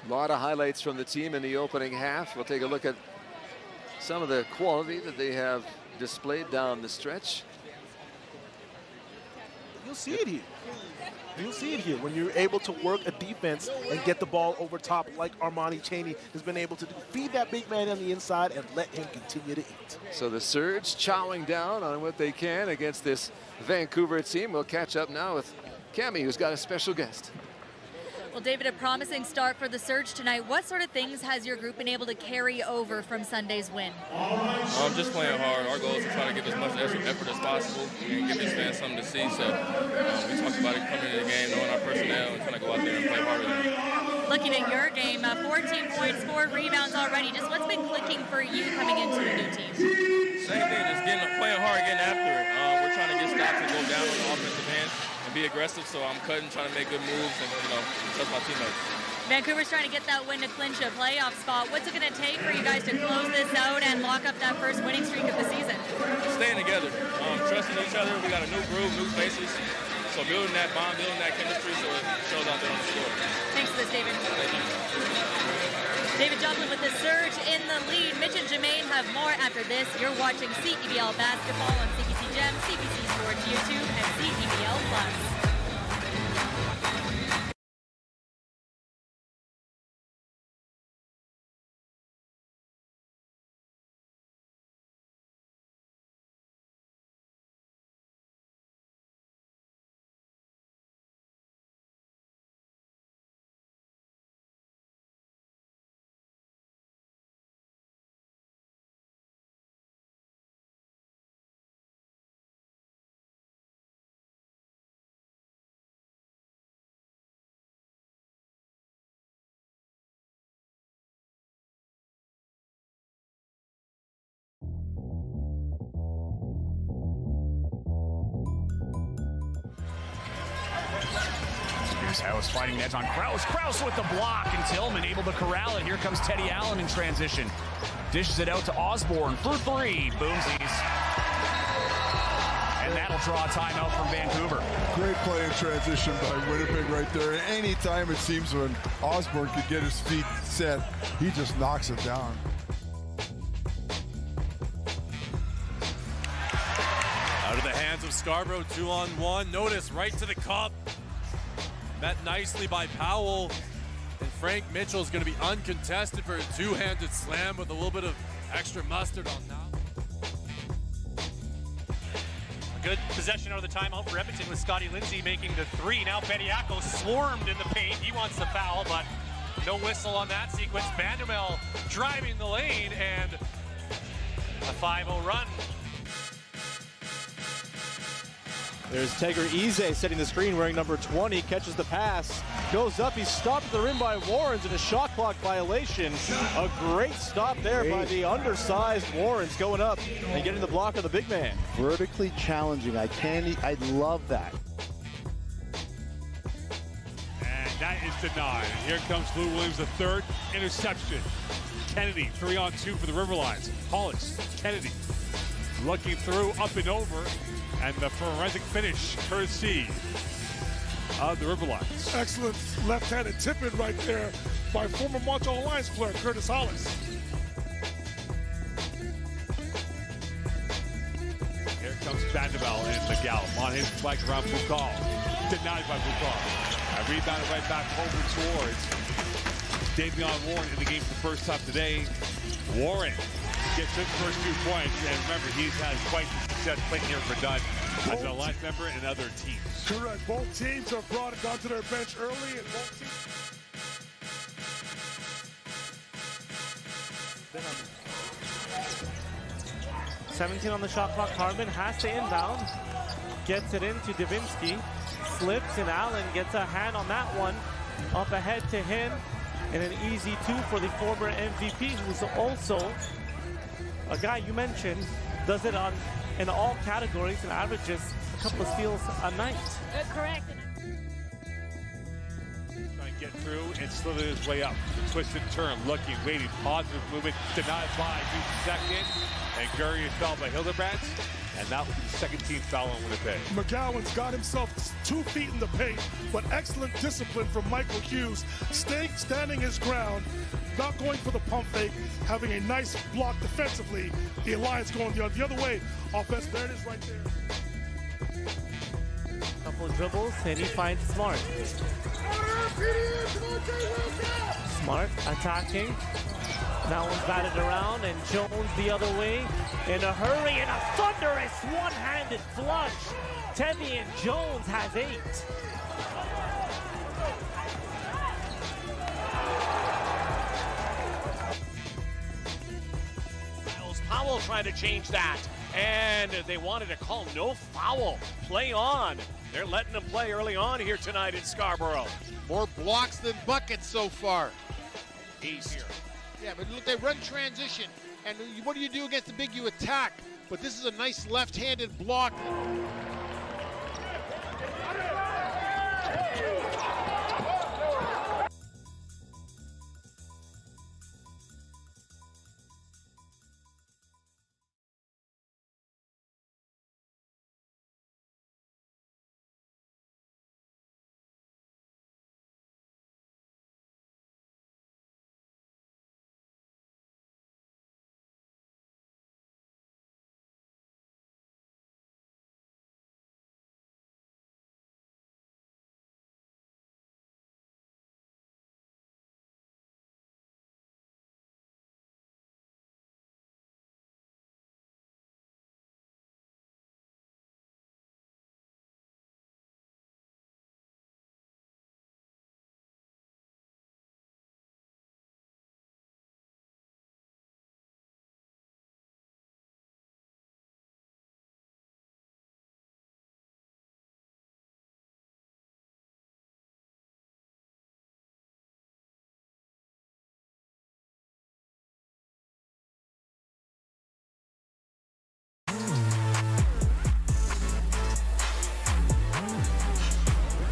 A lot of highlights from the team in the opening half. We'll take a look at some of the quality that they have displayed down the stretch. You'll see it here. You'll see it here when you're able to work a defense and get the ball over top like Armani Cheney has been able to do. Feed that big man on the inside and let him continue to eat. So the Surge chowing down on what they can against this Vancouver team. We'll catch up now with Cami, who's got a special guest. Well, David, a promising start for the Surge tonight. What sort of things has your group been able to carry over from Sunday's win? Just playing hard. Our goal is to try to give as much effort as possible and give these fans something to see. So we talked about it coming into the game, knowing our personnel, and trying to go out there and play harder than them. Looking at your game, 14 points, 4 rebounds already. Just what's been clicking for you coming into the new team? Same thing, just playing hard, getting after it. We're trying to get stops and go down on the offensive end and be aggressive. So I'm cutting, trying to make good moves, and trust my teammates. Vancouver's trying to get that win to clinch a playoff spot. What's it going to take for you guys to close this out and lock up that first winning streak of the season? Staying together, trusting each other. We got a new groove, new faces. So building that bond, building that chemistry, so it shows out there on the floor. Thanks for this, David. Thank you. David Joplin with the Surge in the lead. Mitch and Jermaine have more after this. You're watching CEBL basketball on CBC Gem, CBC Sports YouTube, and CEBL Plus. House fighting edge on Krause. Krause with the block, and Tillman able to corral it. Here comes Teddy Allen in transition. Dishes it out to Osborne for 3. Boomsies. And that'll draw a timeout from Vancouver. Great play in transition by Winnipeg right there. Anytime it seems when Osborne could get his feet set, he just knocks it down. Out of the hands of Scarborough, 2-on-1. Notice right to the cup. Met nicely by Powell, and Frank Mitchell is going to be uncontested for a two-handed slam with a little bit of extra mustard on now. A good possession out of the timeout for Edmonton with Scotty Lindsay making the 3. Now Bediako swarmed in the paint. He wants the foul, but no whistle on that sequence. Vanderbilt driving the lane, and a 5-0 run. There's Teger Eze setting the screen, wearing number 20, catches the pass, goes up, he's stopped at the rim by Warrens, and a shot clock violation. A great stop there by the undersized Warrens, going up and getting the block of the big man. Vertically challenging, I love that. And that is denied. Here comes Lou Williams, the 3rd interception. Kennedy, 3-on-2 for the Riverlines. Hollis, Kennedy, looking through, up and over. And the forensic finish, courtesy of the Riverlines. Excellent left-handed tip-in right there by former Montreal Alliance player Curtis Hollis. Here comes Vanderbilt in the gallop. On his flag around Bukal. Denied by Bukal. Rebounded right back over towards Davion Warren in the game for the first time today. Warren gets his first 2 points, and remember, he's had quite the success playing here for Dunn. as an Alliance member and other teams. Correct. Both teams have brought it down to their bench early, and both teams. 17 on the shot clock. Harbin has to inbound. Gets it into Davinsky. Slips, and Allen gets a hand on that one. Up ahead to him. And an easy two for the former MVP, who's also a guy you mentioned, does it in all categories and averages a couple of steals a night. Correct. Trying to get through and slither his way up. Twist and turn, looking, waiting, positive movement, denied by second. And Gurry is fouled by Hildebrandt. And that was the second team foul on Winnipeg. McGowan's got himself 2 feet in the paint, but excellent discipline from Michael Hughes, standing his ground, not going for the pump fake, having a nice block defensively. The Alliance going the other way. Offense, there it is right there. Couple of dribbles, and he finds Smart. Smart attacking. That one's batted around, and Jones the other way in a hurry, and a thunderous one-handed flush. Tevian Jones has 8. Powell trying to change that, and they wanted to call no foul. Play on. They're letting them play early on here tonight in Scarborough. More blocks than buckets so far. He's here. Yeah, but look, they run transition, and what do you do against the big? You attack, but this is a nice left-handed block.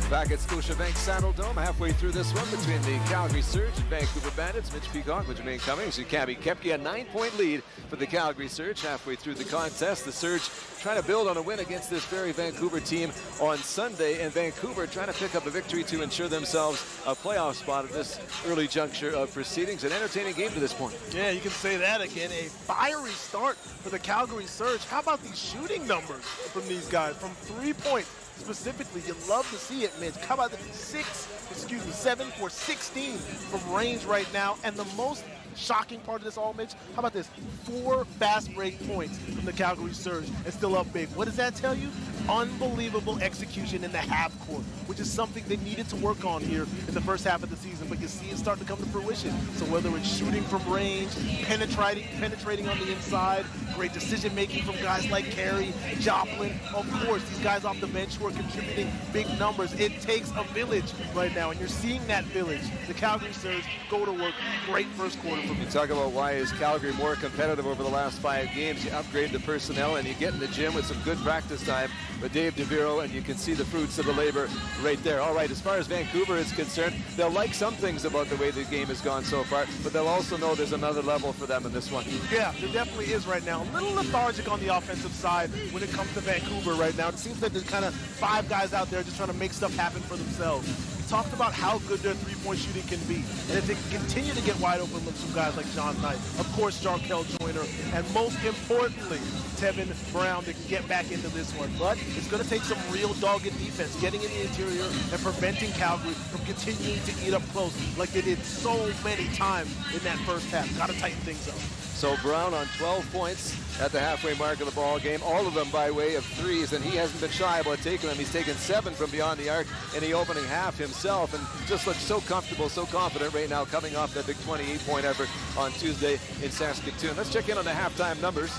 Back at Scotiabank Saddle Dome, halfway through this one between the Calgary Surge and Vancouver Bandits. Mitch Peacock with Jermaine Cummings and Cabby Kepke, a 9-point lead for the Calgary Surge halfway through the contest. The Surge trying to build on a win against this very Vancouver team on Sunday, and Vancouver trying to pick up a victory to ensure themselves a playoff spot at this early juncture of proceedings. An entertaining game to this point. Yeah, you can say that again. A fiery start for the Calgary Surge. How about these shooting numbers from these guys? From 3 points specifically, you love to see it, Mitch. How about the 7 for 16 from range right now? And the most shocking part of this all, Mitch, how about this? 4 fast break points from the Calgary Surge and still up big. What does that tell you? Unbelievable execution in the half court, which is something they needed to work on here in the first half of the season, but you see it starting to come to fruition. So whether it's shooting from range, penetrating on the inside, great decision making from guys like Carey, Joplin, of course, these guys off the bench who are contributing big numbers. It takes a village right now, and you're seeing that village. The Calgary Surge go to work. Great first quarter for me. You talk about why is Calgary more competitive over the last 5 games. You upgrade the personnel and you get in the gym with some good practice time with Dave DeViro, and you can see the fruits of the labor right there. All right, as far as Vancouver is concerned, they'll like some things about the way the game has gone so far, but they'll also know there's another level for them in this one. Yeah, there definitely is right now. A little lethargic on the offensive side when it comes to Vancouver right now. It seems like there's kind of 5 guys out there just trying to make stuff happen for themselves. You talked about how good their three-point shooting can be. And if they can continue to get wide open looks from guys like John Knight, of course, Jarkel Joyner, and most importantly, Tevin Brown, they can get back into this one. But it's going to take some real dogged defense, getting in the interior and preventing Calgary from continuing to eat up close like they did so many times in that first half. Got to tighten things up. So Brown on 12 points at the halfway mark of the ball game, all of them by way of threes, and he hasn't been shy about taking them. He's taken 7 from beyond the arc in the opening half himself, and just looks so comfortable, so confident right now coming off that big 28-point effort on Tuesday in Saskatoon. Let's check in on the halftime numbers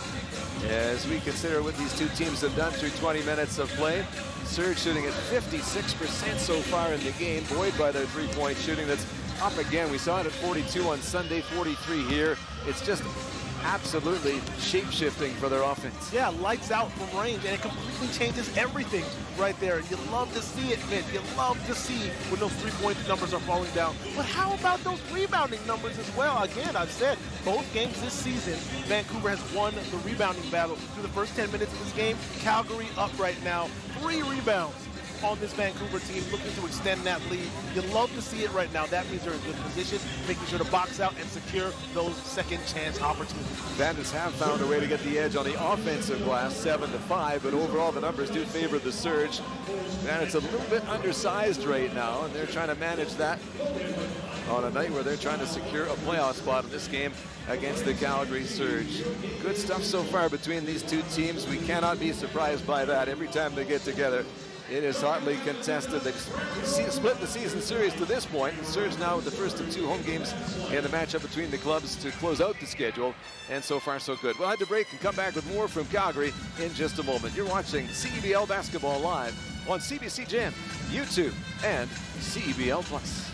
as we consider what these two teams have done through 20 minutes of play. Surge shooting at 56% so far in the game, buoyed by their three-point shooting that's up again. We saw it at 42 on Sunday, 43 here. It's just absolutely shape-shifting for their offense. Yeah, lights out from range, and it completely changes everything right there. You love to see it, Mint. You love to see when those three-point numbers are falling down. But how about those rebounding numbers as well? Again, I've said both games this season, Vancouver has won the rebounding battle through the first 10 minutes of this game. Calgary up right now, 3 rebounds on this Vancouver team, looking to extend that lead. You love to see it right now. That means they're in good position, making sure to box out and secure those second chance opportunities. Bandits have found a way to get the edge on the offensive glass, 7-5, but overall the numbers do favor the Surge. Bandits a little bit undersized right now, and they're trying to manage that on a night where they're trying to secure a playoff spot in this game against the Calgary Surge. Good stuff so far between these two teams. We cannot be surprised by that every time they get together. It is hotly contested. They've split the season series to this point. The Surge now with the first of 2 home games in the matchup between the clubs to close out the schedule. And so far, so good. We'll have to break and come back with more from Calgary in just a moment. You're watching CEBL Basketball live on CBC Gem, YouTube, and CEBL Plus.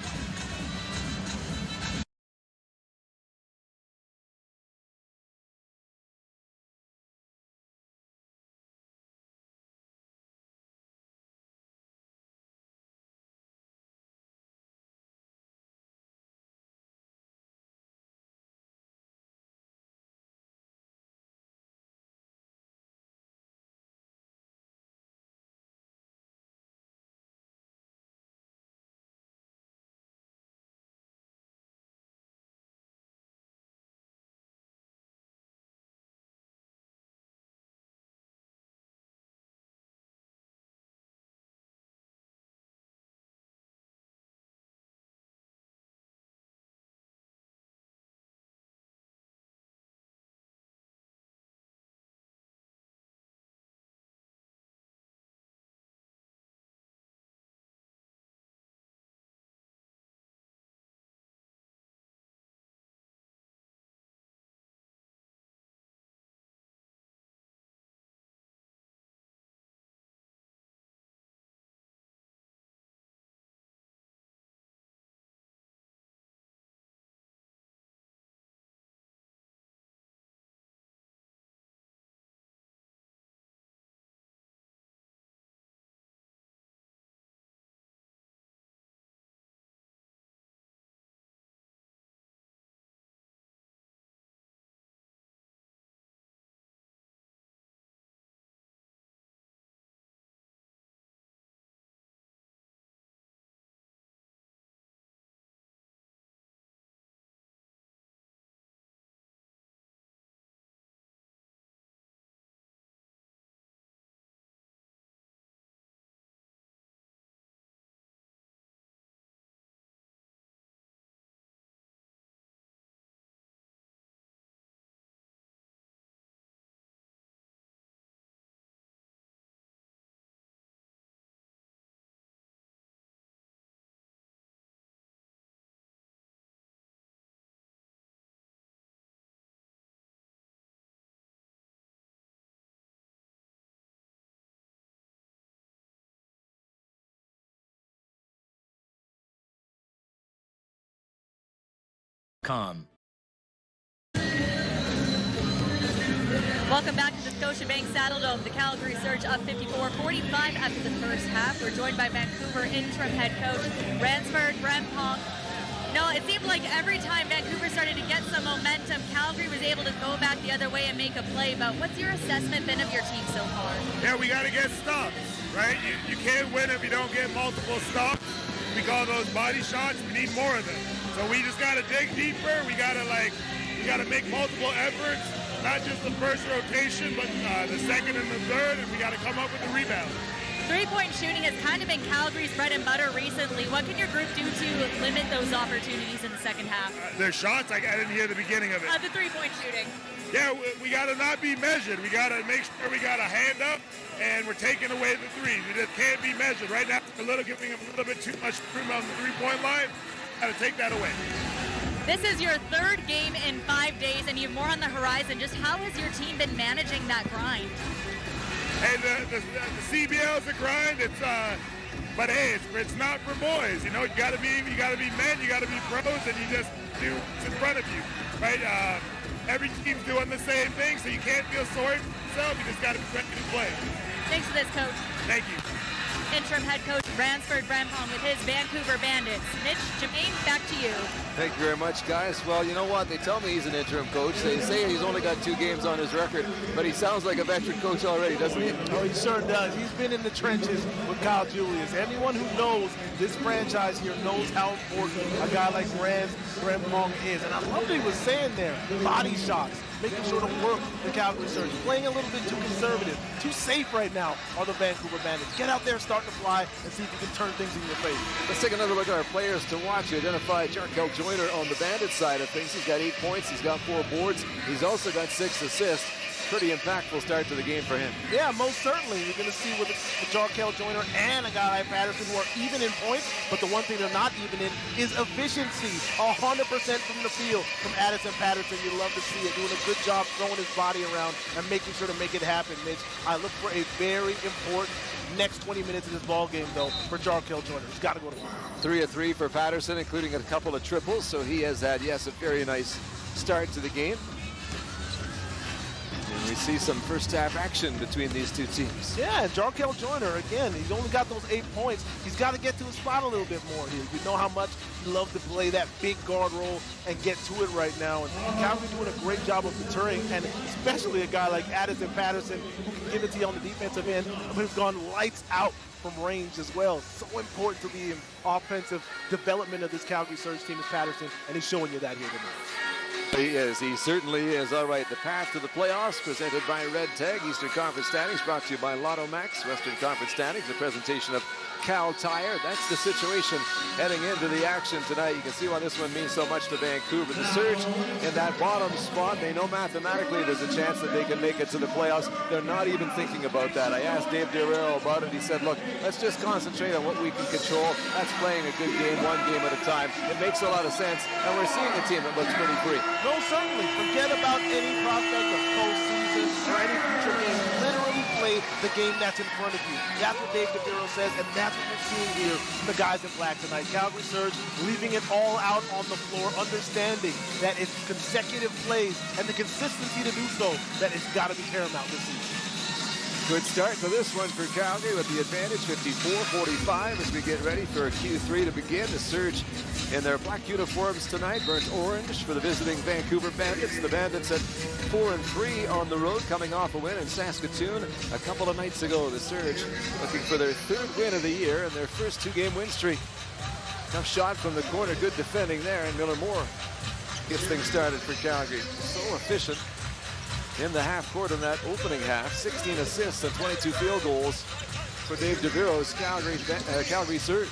Welcome back to the Scotiabank Saddledome. The Calgary Surge up 54-45 after the first half. We're joined by Vancouver interim head coach Ransford Brempong. No, it seemed like every time Vancouver started to get some momentum, Calgary was able to go back the other way and make a play. But what's your assessment been of your team so far? Yeah, we got to get stops, right? You can't win if you don't get multiple stops. we call those body shots. We need more of them. So we just got to dig deeper. We got to make multiple efforts, not just the first rotation, but the second and the third, and we got to come up with the rebound. Three-point shooting has kind of been Calgary's bread and butter recently. What can your group do to limit those opportunities in the second half? Their shots, I didn't hear the beginning of it. The three-point shooting. Yeah, we got to not be measured. We got to make sure we got a hand up, and we're taking away the threes. We just can't be measured. Right now, giving them a little bit too much room on the three-point line. Got to take that away. This is your third game in 5 days, and you have more on the horizon. Just how has your team been managing that grind? Hey, the CEBL is a grind. But hey, it's not for boys. You know, you got to be men, you got to be pros, and you just do what's in front of you, right? Every team's doing the same thing, so you can't feel sorry for yourself. You just got to be ready to play. Thanks for this, Coach. Thank you. Interim head coach Ransford Brempong with his Vancouver Bandits. Mitch, Jermaine, back to you. Thank you very much, guys. Well, you know what? They tell me he's an interim coach. They say he's only got 2 games on his record, but he sounds like a veteran coach already, doesn't he? Oh, he sure does. He's been in the trenches with Kyle Julius. Anyone who knows this franchise here knows how important a guy like Rans Brempong is. And I love what he was saying there. Body shots, making sure to work the Calgary Surge. Playing a little bit too conservative, too safe right now are the Vancouver Bandits. Get out there, start to fly, and see if you can turn things in your favor. Let's take another look at our players to watch. You identify Jarkel Joyner on the Bandit side of things. He's got 8 points. He's got 4 boards. He's also got 6 assists. Pretty impactful start to the game for him. Yeah, most certainly. You're going to see with Jarkel Joyner and a guy like Patterson who are even in points, but the one thing they're not even in is efficiency. 100% from the field from Addison Patterson. You love to see it. Doing a good job throwing his body around and making sure to make it happen, Mitch. I look for a very important next 20 minutes of this ball game, though, for Jarkel Joyner. He's got to go to work. 3 of 3 for Patterson, including a couple of triples, so he has had, yes, a very nice start to the game. And we see some first half action between these two teams. Yeah, and Jarkel Joyner, again, he's only got those 8 points. He's got to get to his spot a little bit more here. You know how much he loves to play that big guard role and get to it right now. And Calgary doing a great job of deterring, and especially a guy like Addison Patterson who can give it to you on the defensive end, who's gone lights out from range as well. So important to the offensive development of this Calgary Surge team is Patterson, and he's showing you that here tonight. He is. He certainly is. All right, the path to the playoffs presented by Red Tag. Eastern Conference Standings brought to you by Lotto Max. Western Conference Standings, a presentation of Cal Tire. That's the situation heading into the action tonight. You can see why this one means so much to Vancouver. The Surge in that bottom spot. They know mathematically there's a chance that they can make it to the playoffs. They're not even thinking about that. I asked Dave Durrell about it. He said, look, let's just concentrate on what we can control. That's playing a good game, one game at a time. It makes a lot of sense, and we're seeing a team that looks pretty free. No, certainly. Forget about any prospect of postseason or any future game. Literally play the game that's in front of you. That's what Dave DeViro says, and that's what we're seeing here from the guys in black tonight. Calgary Surge leaving it all out on the floor, understanding that it's consecutive plays and the consistency to do so that it's got to be paramount this season. Good start to this one for Calgary with the advantage, 54-45 as we get ready for Q3 to begin. The Surge in their black uniforms tonight, burnt orange for the visiting Vancouver Bandits. The Bandits at 4-3 on the road, coming off a win in Saskatoon a couple of nights ago. The Surge looking for their 3rd win of the year and their first 2-game win streak. Tough shot from the corner, good defending there, and Miller Moore gets things started for Calgary. So efficient in the half court in that opening half. 16 assists and 22 field goals for Dave DeViro's Calgary Surge.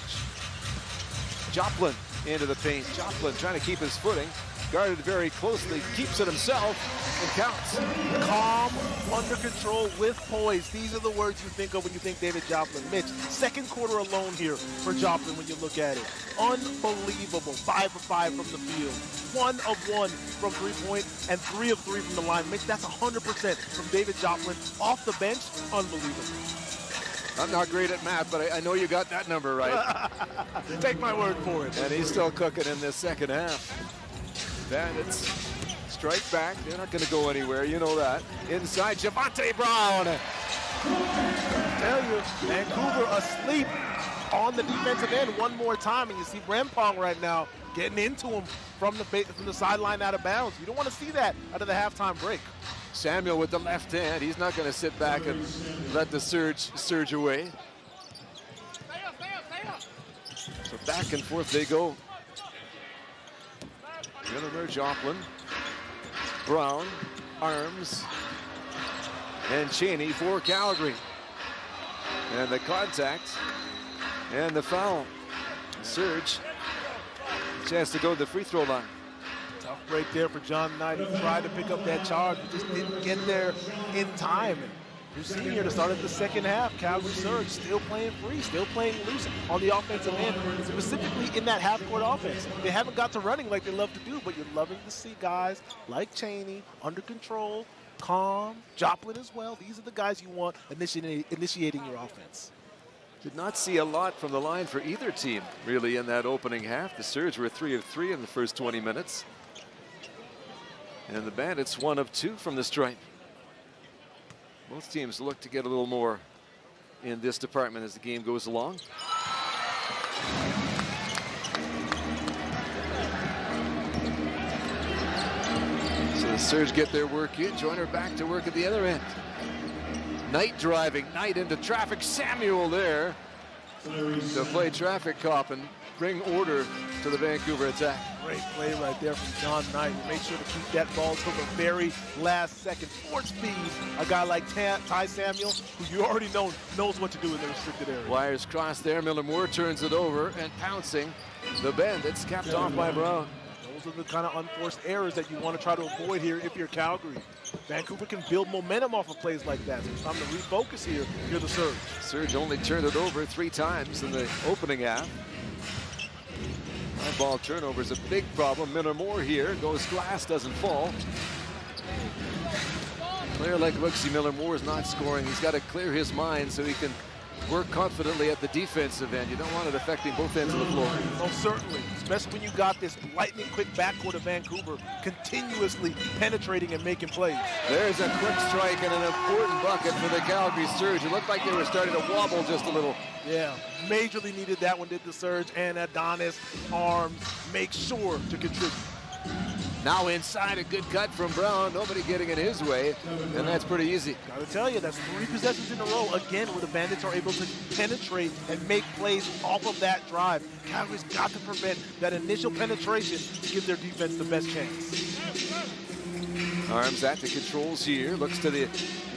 Joplin into the paint. Joplin trying to keep his footing. Guarded very closely, keeps it himself, and counts. Calm, under control, with poise. These are the words you think of when you think David Joplin. Mitch, 2nd quarter alone here for Joplin when you look at it. Unbelievable. 5 of 5 from the field. 1 of 1 from 3-point, and 3 of 3 from the line. Mitch, that's 100% from David Joplin. Off the bench, unbelievable. I'm not great at math, but I know you got that number right. Take my word for it. And he's still cooking in this second half. Bandits strike back. They're not going to go anywhere. You know that. Inside, Javonte Brown. I tell you, Vancouver asleep on the defensive end one more time. And you see Brempong right now getting into him from the sideline out of bounds. You don't want to see that out of the halftime break. Samuel with the left hand. He's not going to sit back and let the surge away. So Back and forth they go. Miller, Joplin, Brown, Arms, and Cheney for Calgary. And the contact and the foul. Surge. Chance to go to the free throw line. Tough break there for John Knight. He tried to pick up that charge, but just didn't get there in time. And you're seeing here to start of the second half, Calgary Surge still playing free, still playing loose on the offensive end, specifically in that half-court offense. They haven't got to running like they love to do, but you're loving to see guys like Cheney under control, calm, Joplin as well. These are the guys you want initiating your offense. Did not see a lot from the line for either team, really, in that opening half. The Surge were 3 of 3 in the first 20 minutes. And the Bandits 1 of 2 from the stripe. Both teams look to get a little more in this department as the game goes along. So the Surge get their work in. Joyner back to work at the other end. Knight driving. Knight into traffic. Samuel there to play traffic cop and bring order to the Vancouver attack. Great play right there from John Knight. Make sure to keep that ball till the very last second. Force feed a guy like Ty Samuel, who you already know knows what to do in the restricted area. Wires crossed there. Miller Moore turns it over and pouncing. The Bandits capped off by Brown. Those are the kind of unforced errors that you want to try to avoid here if you're Calgary. Vancouver can build momentum off of plays like that. So it's time to refocus here. You're the Surge. Surge only turned it over 3 times in the opening half. High ball turnover is a big problem. Miller Moore here goes glass, doesn't fall. A player like Luxie Miller Moore is not scoring. He's got to clear his mind so he can work confidently at the defensive end. You don't want it affecting both ends of the floor. Oh, certainly, especially when you got this lightning quick backcourt of Vancouver continuously penetrating and making plays. There's a quick strike and an important bucket for the Calgary Surge. It looked like they were starting to wobble just a little. Yeah, majorly needed that one, did the Surge, and Adonis Arms make sure to contribute. Now inside, a good cut from Brown. Nobody getting in his way, and that's pretty easy. Gotta tell you, that's 3 possessions in a row, again, where the Bandits are able to penetrate and make plays off of that drive. Calgary's got to prevent that initial penetration to give their defense the best chance. Arms at the controls here, looks to the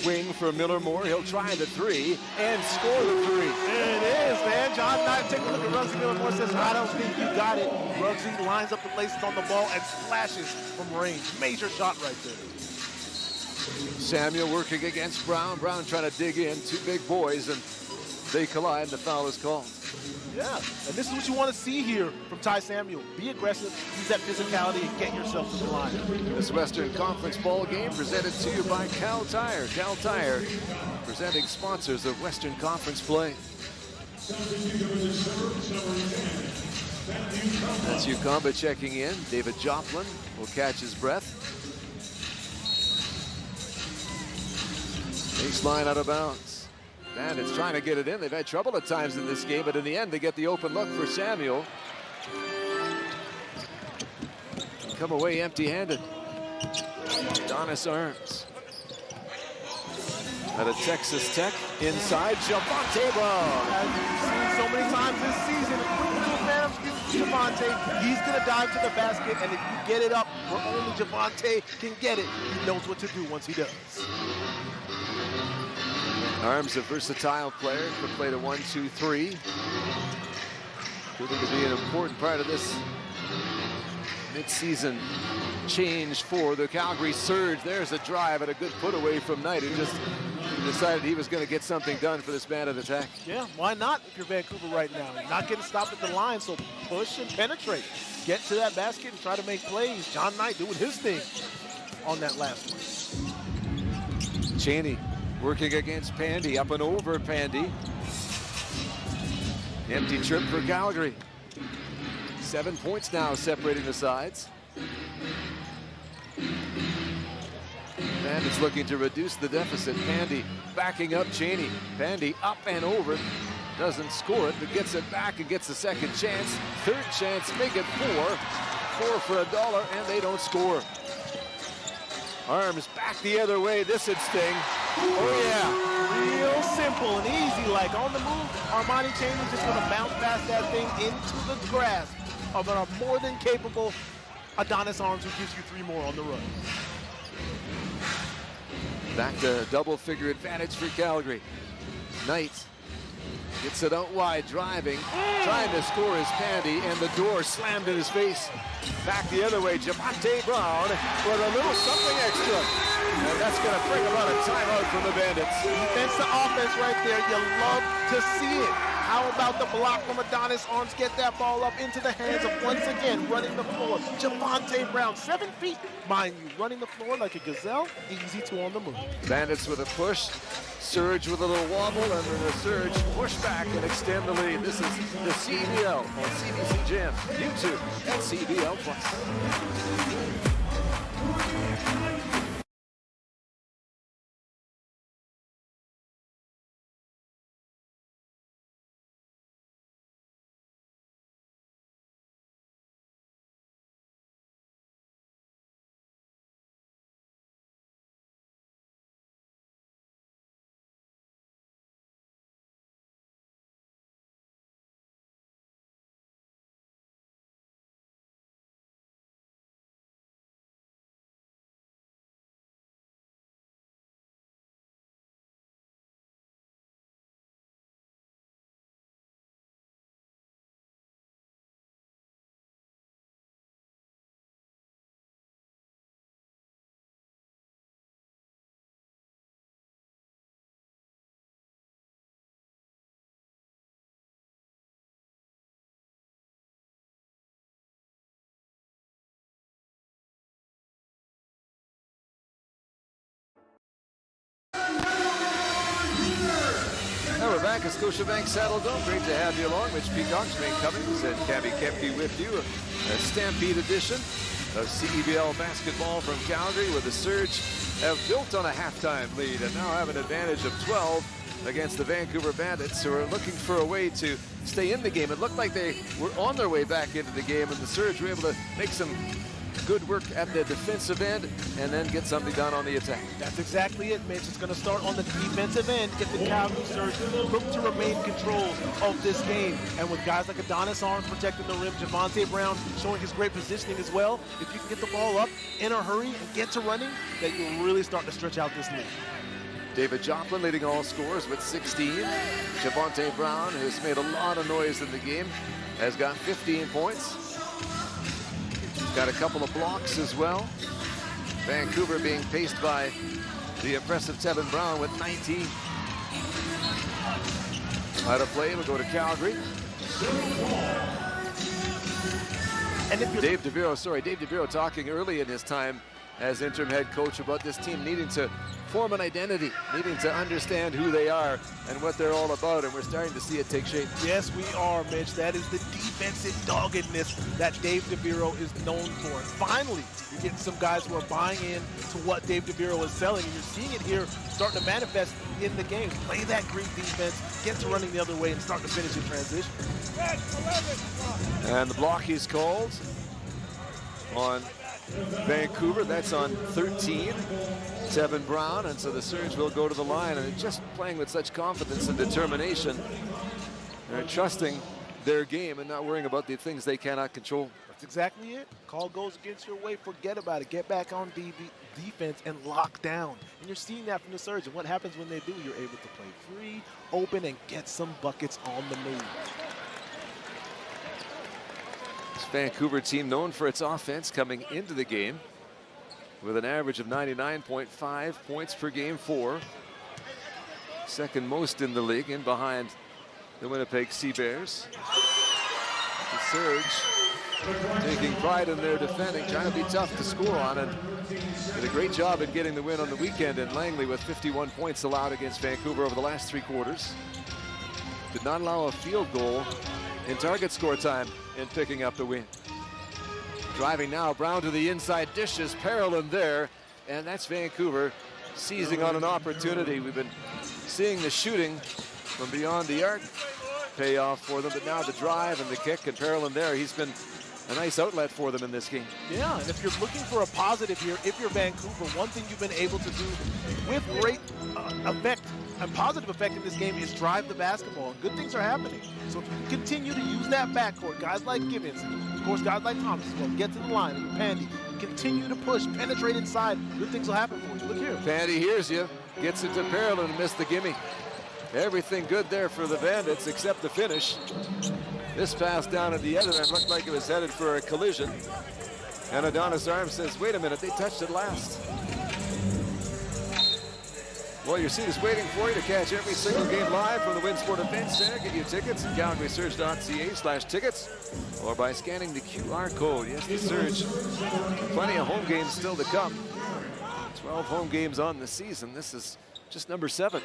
wing for Miller Moore. He'll try the 3 and score the 3. There it is, man. John Knight taking a look at Ruggsy. Miller Moore says, I don't think you got it. Ruggsy lines up the laces on the ball and splashes from range. Major shot right there. Samuel working against Brown. Brown trying to dig in. 2 big boys, and they collide, and the foul is called. Yeah, and this is what you want to see here from Ty Samuel. Be aggressive, use that physicality, and get yourself to the line. This Western Conference ball game presented to you by Cal Tire. Cal Tire, presenting sponsors of Western Conference play. That's Ucomba checking in. David Joplin will catch his breath. Baseline out of bounds. Bandits trying to get it in. They've had trouble at times in this game, but in the end, they get the open look for Samuel. Come away empty-handed. Adonis Arms. At a Texas Tech inside, Javonte Brown. As you've seen so many times this season, quick little man gives Javonte. He's going to dive to the basket, and if you get it up where only Javonte can get it, he knows what to do once he does. Arms, a versatile player, could play the 1-2-3. Proving to be an important part of this mid-season change for the Calgary Surge. There's a drive and a good put away from Knight, who just decided he was going to get something done for this Bandit attack. Yeah, why not if you're Vancouver right now? You're not getting stopped at the line, so push and penetrate. Get to that basket and try to make plays. John Knight doing his thing on that last one. Cheney working against Pandy, up and over Pandy. Empty trip for Calgary. 7 points now separating the sides. Bandits looking to reduce the deficit. Pandy backing up Cheney. Pandy up and over. Doesn't score it, but gets it back and gets a second chance. 3rd chance, make it 4. 4 for $1, and they don't score. Arms back the other way. This would sting. Oh, yeah. real simple and easy, like on the move. Armani Chambers just going to bounce past that thing into the grasp of a more than capable Adonis Arms, who gives you 3 more on the run. Back to double-figure advantage for Calgary. Knight gets it out wide, driving, trying to score his panty, and the door slammed in his face. Back the other way, Javante Brown with a little something extra. And that's going to bring about a timeout from the Bandits. Defense to offense right there. You love to see it. How about the block from Adonis Arms? Get that ball up into the hands of, once again, running the floor, Javante Brown. 7 feet, mind you, running the floor like a gazelle. Easy to on the move. Bandits with a push. Surge with a little wobble, and then the Surge push back and extend the lead. This is the CEBL on CBC Jam, YouTube, and CEBL Plus. Now we're back at Scotiabank Saddle Dome. Great to have you along. Mitch Peacock, Jermaine Cummings, and Cammie Kepke with you. A Stampede edition of CEBL basketball from Calgary, where the Surge have built on a halftime lead and now have an advantage of 12 against the Vancouver Bandits, who are looking for a way to stay in the game. It looked like they were on their way back into the game, and the Surge were able to make some good work at the defensive end and then get something done on the attack. That's exactly it, Mitch. It's going to start on the defensive end. Get the Calgary Surge look to remain in control of this game. And with guys like Adonis Arms protecting the rim, Javante Brown showing his great positioning as well, if you can get the ball up in a hurry and get to running, that you'll really start to stretch out this lead. David Joplin leading all scorers with 16. Javante Brown, who's made a lot of noise in the game, has got 15 points. Got a couple of blocks as well. Vancouver being paced by the impressive Tevin Brown with 19. Out of play, we'll go to Calgary. And if Dave DeVero talking early in his time as interim head coach about this team needing to form an identity, needing to understand who they are and what they're all about, and we're starting to see it take shape. Yes, we are, Mitch. That is the defensive doggedness that Dave DeVero is known for. And finally, you're getting some guys who are buying in to what Dave DeVero is selling, and you're seeing it here starting to manifest in the game. Play that great defense, get to running the other way, and start to finish in transition. And the block is called on Vancouver. That's on 13. Tevin Brown, and so the Surge will go to the line, and just playing with such confidence and determination. They're trusting their game and not worrying about the things they cannot control. That's exactly it. Call goes against your way, forget about it. Get back on defense and lock down. And you're seeing that from the Surge. And what happens when they do? You're able to play free, open, and get some buckets on the move. This Vancouver team known for its offense coming into the game, with an average of 99.5 points per game for. Second most in the league, in behind the Winnipeg Sea Bears. The Surge taking pride in their defending, trying to be tough to score on, and did a great job in getting the win on the weekend in Langley with 51 points allowed against Vancouver over the last 3 quarters. Did not allow a field goal in target score time in picking up the win. Driving now, Brown to the inside, dishes, Parolin there, and that's Vancouver seizing on an opportunity. We've been seeing the shooting from beyond the arc pay off for them, but now the drive and the kick, and Parolin there, he's been a nice outlet for them in this game. Yeah, and if you're looking for a positive here, if you're Vancouver, one thing you've been able to do with great effect and positive effect in this game is drive the basketball. Good things are happening. So if you can continue to use that backcourt, guys like Gibbons, of course guys like Thomas as well, get to the line, and Pandy, continue to push, penetrate inside, good things will happen for you. Look here. Pandy hears you, gets it to Parolin and missed the gimme. Everything good there for the Bandits except the finish. This pass down at the other end looked like it was headed for a collision. And Adonis Arms says, wait a minute, they touched it last. Well, your seat is waiting for you to catch every single game live from the Winsport Event Center. Get your tickets at calgarysurge.ca/tickets or by scanning the QR code. Yes, the Surge. Plenty of home games still to come. 12 home games on the season. This is just number 7.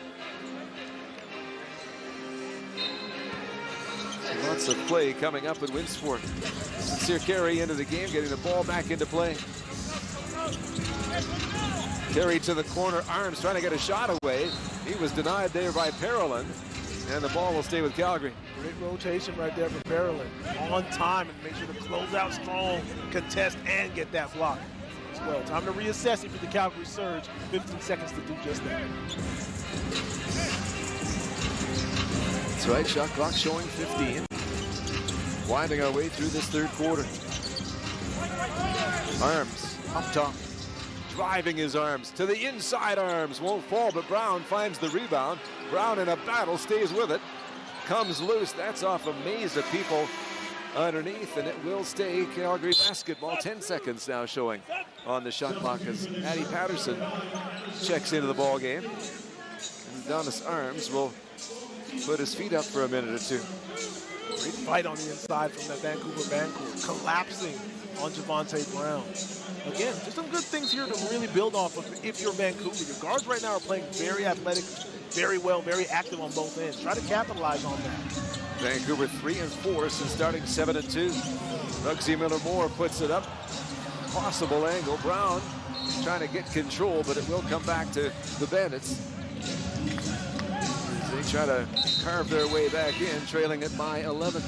Lots of play coming up at Winsport. Sincere Carey into the game, getting the ball back into play. Carey to the corner, Arms trying to get a shot away. He was denied there by Parolin, and the ball will stay with Calgary. Great rotation right there for Parolin. On time and make sure to close out strong, contest, and get that block as well. Time to reassess it for the Calgary Surge. 15 seconds to do just that. That's right, shot clock showing 15. Winding our way through this third quarter. Arms up top. Driving his Arms to the inside. Arms won't fall, but Brown finds the rebound. Brown in a battle stays with it. Comes loose. That's off a maze of people underneath, and it will stay Calgary basketball. 10 seconds now showing on the shot clock as Addy Patterson checks into the ball game. And Adonis Arms will put his feet up for a minute or two. Great fight on the inside from that Vancouver backcourt, collapsing on Javonte Brown. Again, just some good things here to really build off of if you're Vancouver. Your guards right now are playing very athletic, very well, very active on both ends. Try to capitalize on that. Vancouver 3-4 since starting 7-2. Muggsy Miller-Moore puts it up. Possible angle. Brown trying to get control, but it will come back to the Bandits. As they try to carve their way back in, trailing it by 11.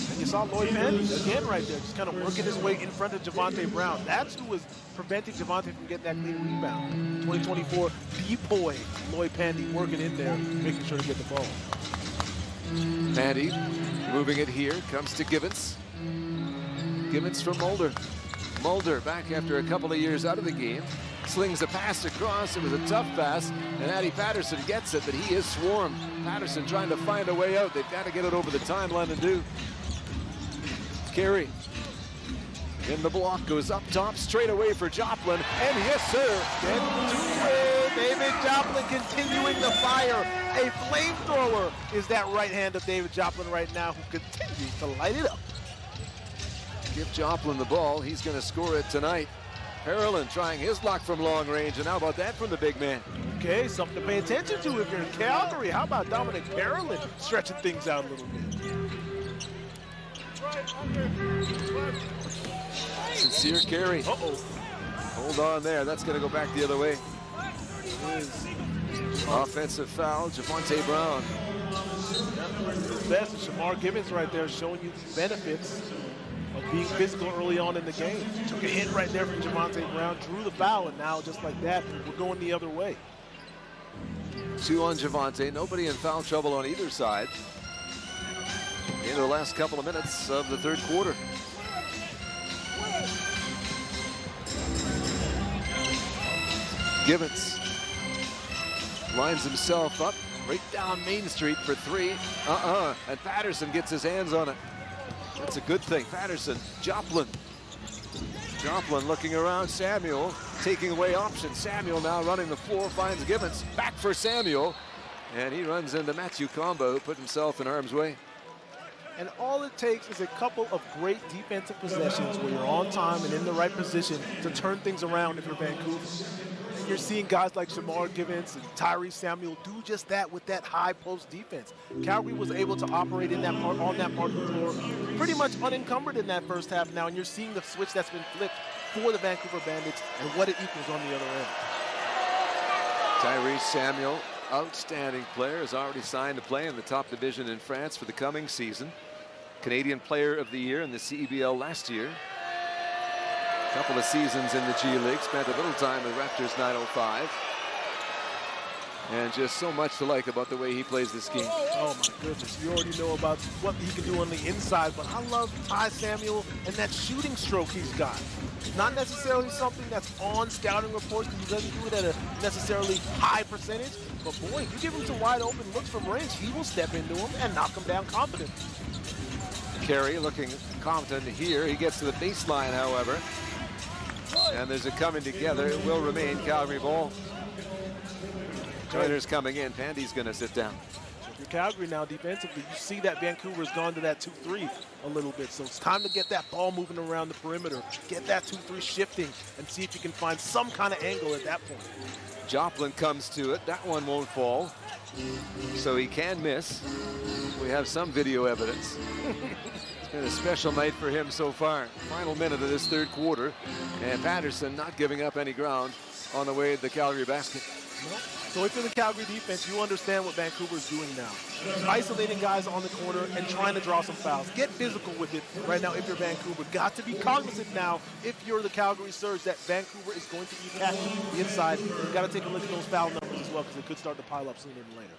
And you saw Lloyd Pandy again right there, just kind of working his way in front of Javonte Brown. That's who was preventing Javonte from getting that clean rebound. 2024 P-Boy Lloyd Pandy working in there, making sure to get the ball. Pandy moving it here, comes to Gibbons. Gibbons from Mulder. Mulder back after a couple of years out of the game. Slings a pass across. It was a tough pass, and Addy Patterson gets it, but he is swarmed. Patterson trying to find a way out. They've got to get it over the timeline and do. Carey in the block, goes up top, straight away for Joplin, and yes, sir. David Joplin continuing the fire. A flamethrower is that right hand of David Joplin right now, who continues to light it up. Give Joplin the ball. He's going to score it tonight. Parolin trying his block from long range, and how about that from the big man? Okay, something to pay attention to if you're in Calgary. How about Dominic Parolin stretching things out a little bit? Sincere Carey. Uh-oh. Hold on there. That's going to go back the other way. Offensive foul, Javonte Brown. Best is Shamar Gibbons right there showing you the benefits of being physical early on in the game. Took a hit right there from Javonte Brown, drew the foul, and now just like that, we're going the other way. 2 on Javonte. Nobody in foul trouble on either side. In the last couple of minutes of the third quarter. Gibbons lines himself up right down Main Street for 3. And Patterson gets his hands on it. That's a good thing. Patterson, Joplin. Joplin looking around. Samuel taking away options. Samuel now running the floor, finds Gibbons. Back for Samuel. And he runs into Matthew Combo, who put himself in harm's way. And all it takes is a couple of great defensive possessions where you're on time and in the right position to turn things around if you're Vancouver. And you're seeing guys like Shamar Gibbons and Tyrese Samuel do just that with that high post defense. Calgary was able to operate in that part, on that part of the floor pretty much unencumbered in that first half now, and you're seeing the switch that's been flipped for the Vancouver Bandits and what it equals on the other end. Tyrese Samuel, outstanding player, has already signed to play in the top division in France for the coming season. Canadian Player of the Year in the CEBL last year. A couple of seasons in the G League, spent a little time with Raptors 905. And just so much to like about the way he plays this game. Oh my goodness, you already know about what he can do on the inside, but I love Ty Samuel and that shooting stroke he's got. Not necessarily something that's on scouting reports because he doesn't do it at a necessarily high percentage, but boy, if you give him some wide open looks from range, he will step into him and knock him down confidently. Carey looking confident here. He gets to the baseline, however. And there's a coming together. It will remain Calgary ball. Joiner's coming in. Pandy's going to sit down. So if you're Calgary now defensively, you see that Vancouver's gone to that 2-3 a little bit. So it's time to get that ball moving around the perimeter. Get that 2-3 shifting and see if you can find some kind of angle at that point. Joplin comes to it. That one won't fall. So he can miss. We have some video evidence. It's been a special night for him so far. Final minute of this third quarter. And Patterson not giving up any ground on the way to the Calgary basket. So if you're the Calgary defense, you understand what Vancouver's doing now. Isolating guys on the corner and trying to draw some fouls. Get physical with it right now if you're Vancouver. Got to be cognizant now if you're the Calgary Surge that Vancouver is going to be attacking the inside. You've got to take a look at those foul numbers as well because they could start to pile up sooner than later.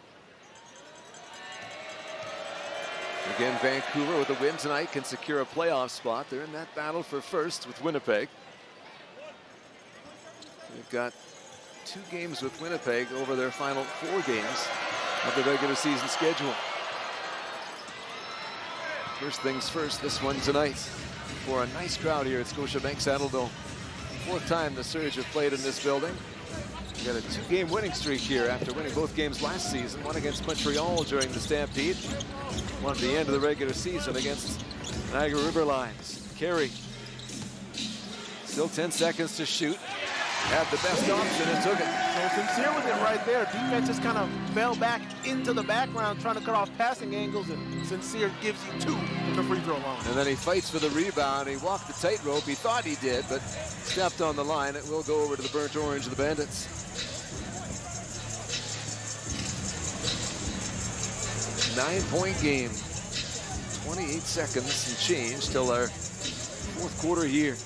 Again, Vancouver with a win tonight can secure a playoff spot. They're in that battle for first with Winnipeg. They've got 2 games with Winnipeg over their final 4 games of the regular season schedule. First things first, this one tonight for a nice crowd here at Scotiabank Saddledome. 4th time the Surge have played in this building. We got a 2-game winning streak here after winning both games last season. One against Montreal during the Stampede. One at the end of the regular season against Niagara River Lions. Carey. Still 10 seconds to shoot. Had the best option and took it. So sincere with it right there. Defense just kind of fell back into the background trying to cut off passing angles, and Sincere gives you 2 from the free throw line. And then he fights for the rebound. He walked the tightrope. He thought he did, but stepped on the line. It will go over to the burnt orange of the Bandits. 9-point game. 28 seconds and change till our 4th quarter here.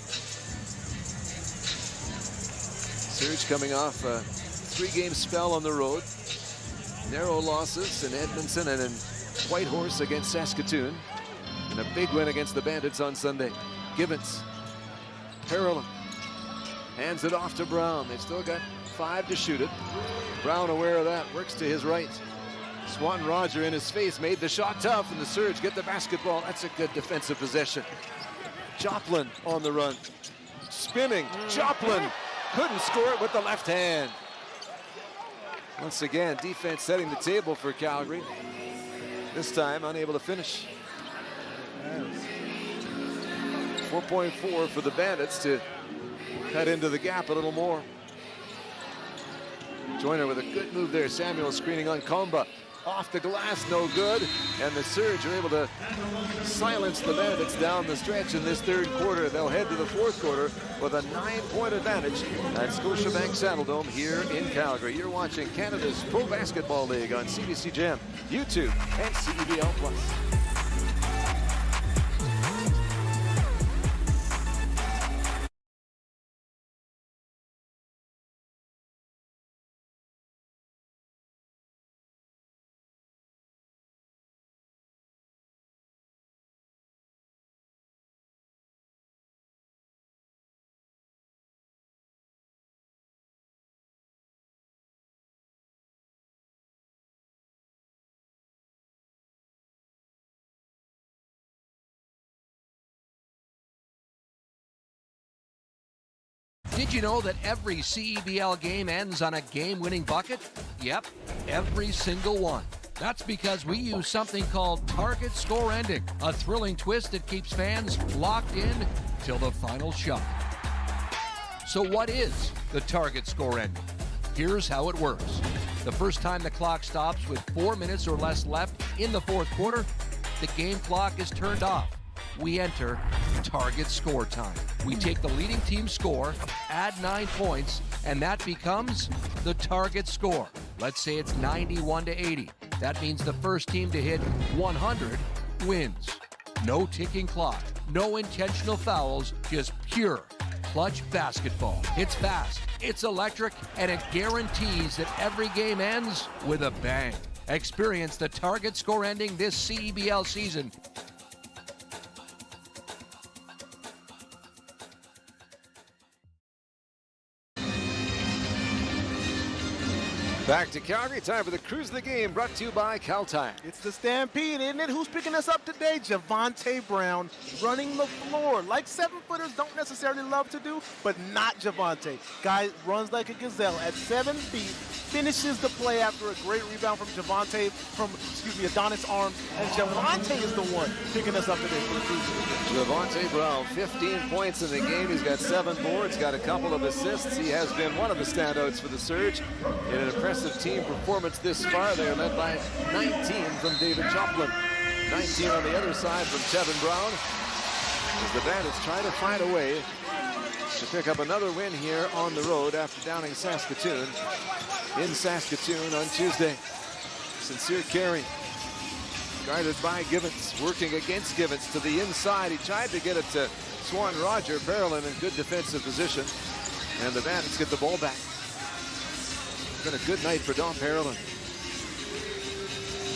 Surge coming off a 3-game spell on the road. Narrow losses in Edmonton and in Whitehorse against Saskatoon. And a big win against the Bandits on Sunday. Gibbons. Parallel. Hands it off to Brown. They've still got 5 to shoot it. Brown aware of that. Works to his right. Swanton Roger in his face. Made the shot tough, and the Surge get the basketball. That's a good defensive possession. Joplin on the run. Spinning. Joplin. Couldn't score it with the left hand. Once again, defense setting the table for Calgary. This time, unable to finish. 4.4 for the Bandits to cut into the gap a little more. Joiner with a good move there. Samuel screening on Comba. Off the glass, no good. And the Surge are able to silence the Bandits down the stretch in this third quarter. They'll head to the 4th quarter with a 9-point advantage at Scotiabank Saddledome here in Calgary. You're watching Canada's Pro Basketball League on CBC Gem, YouTube, and CEBL Plus. Did you know that every CEBL game ends on a game-winning bucket? Yep, every single one. That's because we use something called target score ending, a thrilling twist that keeps fans locked in till the final shot. So what is the target score ending? Here's how it works. The first time the clock stops with 4 minutes or less left in the 4th quarter, the game clock is turned off. We enter target score time. We take the leading team score, add 9 points, and that becomes the target score. Let's say it's 91 to 80. That means the first team to hit 100 wins. No ticking clock, no intentional fouls, just pure clutch basketball. It's fast, it's electric, and it guarantees that every game ends with a bang. Experience the target score ending this CEBL season. Back to Calgary, time for the Cruise of the Game, brought to you by Caltime. It's the Stampede, isn't it? Who's picking us up today? Javonte Brown running the floor like 7-footers don't necessarily love to do, but not Javonte. Guy runs like a gazelle at 7 feet, finishes the play after a great rebound from Adonis Arms, and Javonte is the one picking us up today for the Cruise of the Game. Javonte Brown, 15 points in the game. He's got 7 boards, got a couple of assists. He has been one of the standouts for the Surge in an impressive team performance this far. They are led by 19 from David Joplin. 19 on the other side from Tevin Brown. As the Bandits try to find a way to pick up another win here on the road after downing Saskatoon in Saskatoon on Tuesday. Sincere Carey, guarded by Givens, working against Givens to the inside. He tried to get it to Swan Roger. Barrelin in good defensive position, and the Bandits get the ball back. It's been a good night for Dom Barrelin.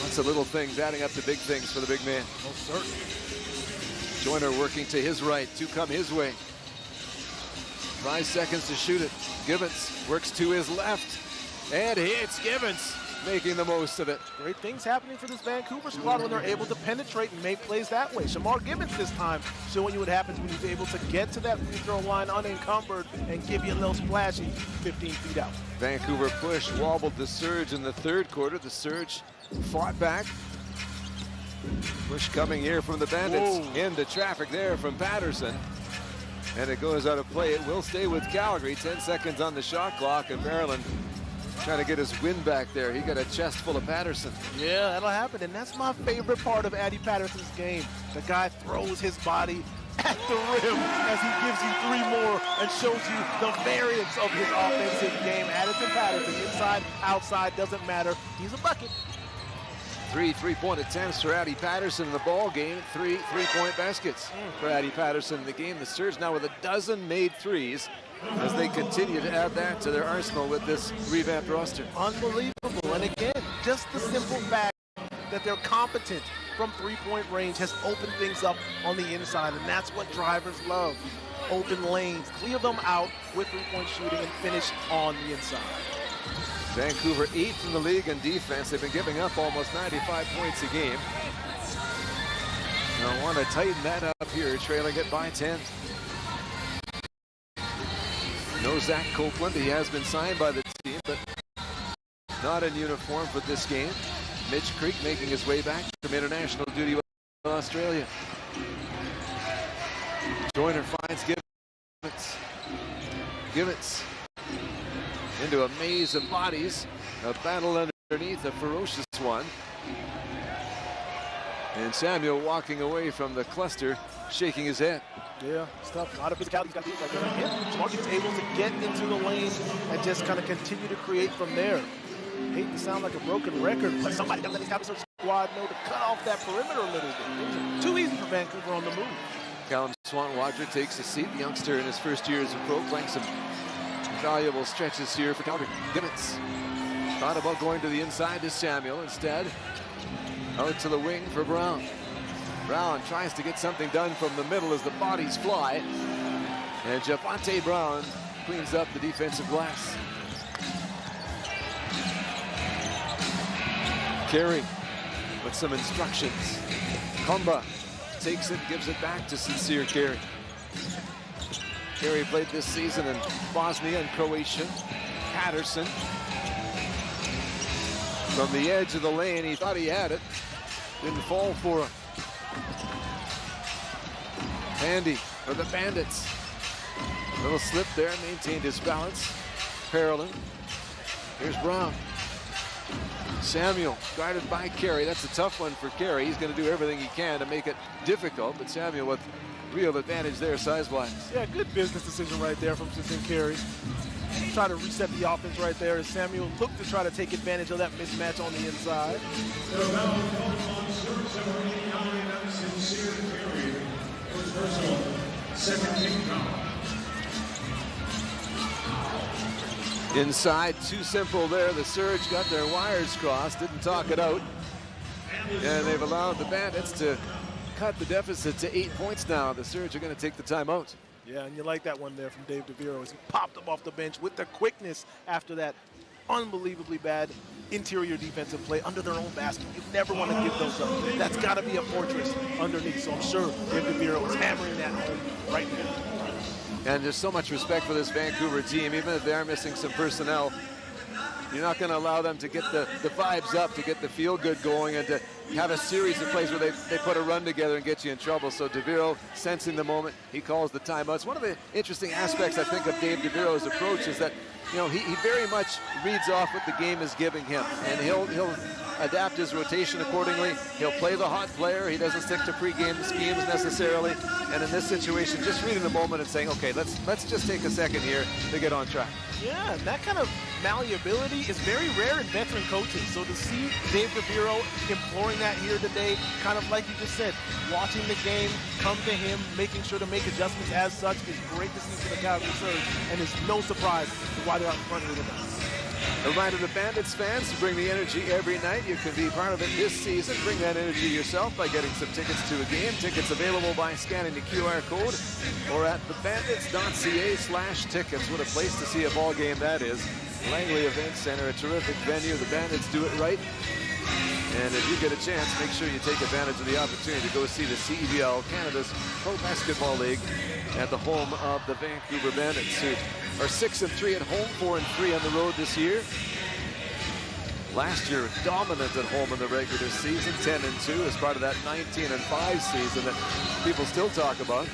Lots of little things adding up to big things for the big man. Most certainly. Joyner working to his right, 2 come his way. 5 seconds to shoot it. Givens works to his left and hits. Givens making the most of it. Great things happening for this Vancouver squad when they're able to penetrate and make plays that way. Shamar Givens this time showing you what happens when he's able to get to that free throw line unencumbered and give you a little splashy 15 feet out. Vancouver push wobbled the Surge in the 3rd quarter. The Surge fought back. Push coming here from the Bandits. Whoa. Into traffic there from Patterson. And it goes out of play. It will stay with Calgary. 10 seconds on the shot clock, and Barrelin trying to get his wind back there. He got a chest full of Patterson. Yeah, that'll happen, and that's my favorite part of Addy Patterson's game. The guy throws his body at the rim as he gives you 3 more and shows you the variance of his offensive game. Addison Patterson, inside, outside, doesn't matter. He's a bucket. 3 3-point attempts for Addy Patterson in the ball game. 3 3-point baskets for Addy Patterson in the game. The Surge now with a dozen made threes as they continue to add that to their arsenal with this revamped roster. Unbelievable. And again, just the simple fact that they're competent from 3-point range has opened things up on the inside, and that's what drivers love. Open lanes, clear them out with 3-point shooting and finish on the inside. Vancouver 8th in the league in defense. They've been giving up almost 95 points a game. Now want to tighten that up here, trailing it by 10. No Zach Copeland. He has been signed by the team, but not in uniform for this game. Mitch Creek making his way back from international duty with Australia. Joyner finds Givens. Givens into a maze of bodies. A battle underneath, a ferocious one. And Samuel walking away from the cluster, shaking his head. Yeah, stuff. A lot of physicality. He's got to do right there. Again, Smarty's able to get into the lane and just kind of continue to create from there. Hate to sound like a broken record, but somebody doesn't let his Captain squad know to cut off that perimeter a little bit. Things are too easy for Vancouver on the move. Callum Swanwater takes a seat. The youngster in his first year as a pro, playing some valuable stretches here for Calgary. Givens thought about going to the inside to Samuel. Instead, out to the wing for Brown. Brown tries to get something done from the middle as the bodies fly. And Javonte Brown cleans up the defensive glass. Carey with some instructions. Kumba takes it, gives it back to Sincere Carey. Carey played this season in Bosnia and Croatia. Patterson from the edge of the lane. He thought he had it. Didn't fall for him. Handy for the Bandits. A little slip there, maintained his balance. Parolin. Here's Brown. Samuel guarded by Carey. That's a tough one for Carey. He's going to do everything he can to make it difficult, but Samuel with real advantage there size-wise. Yeah, good business decision right there from Sincere Carey. try to reset the offense right there as Samuel looked to try to take advantage of that mismatch on the inside. Inside, too simple there. The Surge got their wires crossed, didn't talk it out. And they've allowed the Bandits to cut the deficit to 8 points now. The Surge are going to take the timeout. Yeah, and you like that one there from Dave DeViro as he popped him off the bench with the quickness after that unbelievably bad interior defensive play under their own basket. You never want to give those up. That's got to be a fortress underneath. So I'm sure Dave DeViro is hammering that home right now. And there's so much respect for this Vancouver team, even if they are missing some personnel. You're not going to allow them to get the vibes up, to get the feel-good going, and to have a series of plays where they put a run together and get you in trouble. So DeViro, sensing the moment, he calls the timeouts. One of the interesting aspects, I think, of Dave DeViro's approach is that, you know, he very much reads off what the game is giving him, and he'll adapt his rotation accordingly. He'll play the hot player. He doesn't stick to pregame schemes necessarily. And in this situation, just reading the moment and saying, okay, let's just take a second here to get on track. Yeah, and that kind of malleability is very rare in veteran coaches. So to see Dave DeViro imploring that here today, kind of like you just said, watching the game, come to him, making sure to make adjustments as such is great to see for the Calgary Surge, and it's no surprise why they're out in front here tonight. A reminder to Bandits fans to bring the energy every night. You can be part of it this season. Bring that energy yourself by getting some tickets to a game. Tickets available by scanning the QR code or at thebandits.ca/tickets. What a place to see a ball game that is. Langley Event Center, a terrific venue. The Bandits do it right. And if you get a chance, make sure you take advantage of the opportunity to go see the CEBL, Canada's Pro Basketball League, at the home of the Vancouver Bandits, who are 6-3 at home, 4-3 on the road this year. Last year, dominant at home in the regular season, 10-2 as part of that 19-5 season that people still talk about.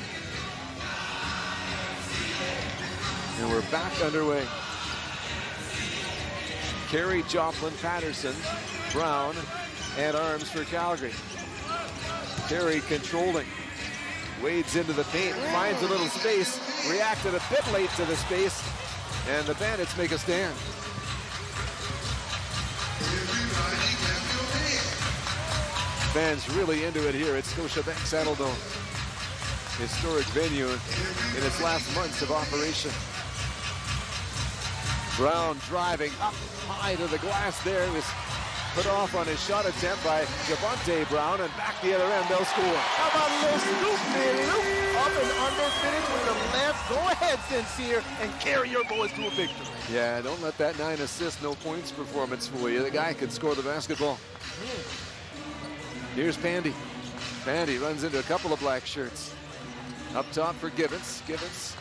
And we're back underway. Carey, Joplin, Patterson, Brown, and Arms for Calgary. Carey controlling. Wades into the paint, finds a little space, reacted a bit late to the space, and the Bandits make a stand. Fans really into it here at Scotiabank Saddledome. Historic venue in its last months of operation. Brown driving up high to the glass there. Was put off on his shot attempt by Javonte Brown, and back the other end, they'll score. How about a little scoop, man? Up and under finish with the left. Go ahead, Sincere, and carry your boys to a victory. Yeah, don't let that 9 assist, no points performance for you. The guy could score the basketball. Here's Pandy. Pandy runs into a couple of black shirts. Up top for Gibbons. Gibbons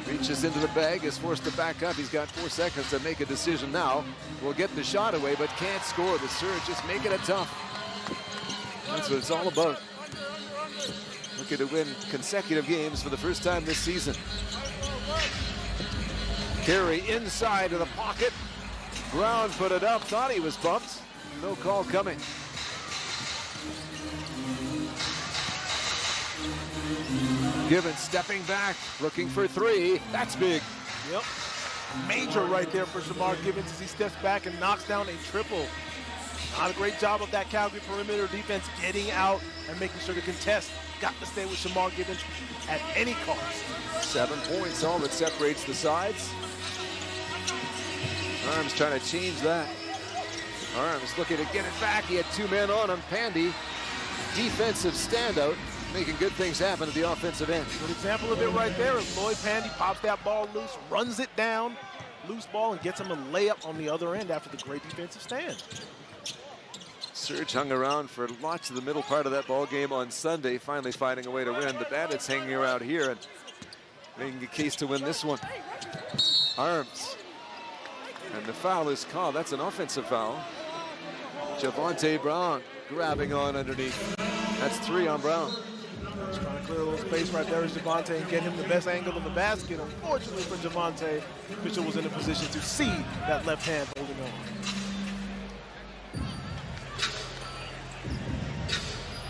reaches into the bag, is forced to back up. He's got 4 seconds to make a decision now. Will get the shot away, but can't score. The Surge just making it tough. That's what it's all about. Looking to win consecutive games for the first time this season. Carey inside of the pocket. Brown put it up, thought he was bumped. No call coming. Gibbons stepping back, looking for 3. That's big. Yep. Major right there for Shamar Gibbons as he steps back and knocks down a triple. Not a great job of that Calgary perimeter defense getting out and making sure to contest. Got to stay with Shamar Gibbons at any cost. 7 points, all that separates the sides. Arms trying to change that. Arms looking to get it back. He had 2 men on him. Pandy, defensive standout, making good things happen at the offensive end. Good example of it right there is Lloyd Pandy pops that ball loose, runs it down, loose ball, and gets him a layup on the other end after the great defensive stand. Surge hung around for lots of the middle part of that ball game on Sunday, finally finding a way to win. The Bandits hanging around here and making a case to win this one. Arms. And the foul is called. That's an offensive foul. Javonte Brown grabbing on underneath. That's 3 on Brown. Just trying to clear a little space right there as Javonte and get him the best angle of the basket. Unfortunately for Javonte, Mitchell was in a position to see that left hand holding on.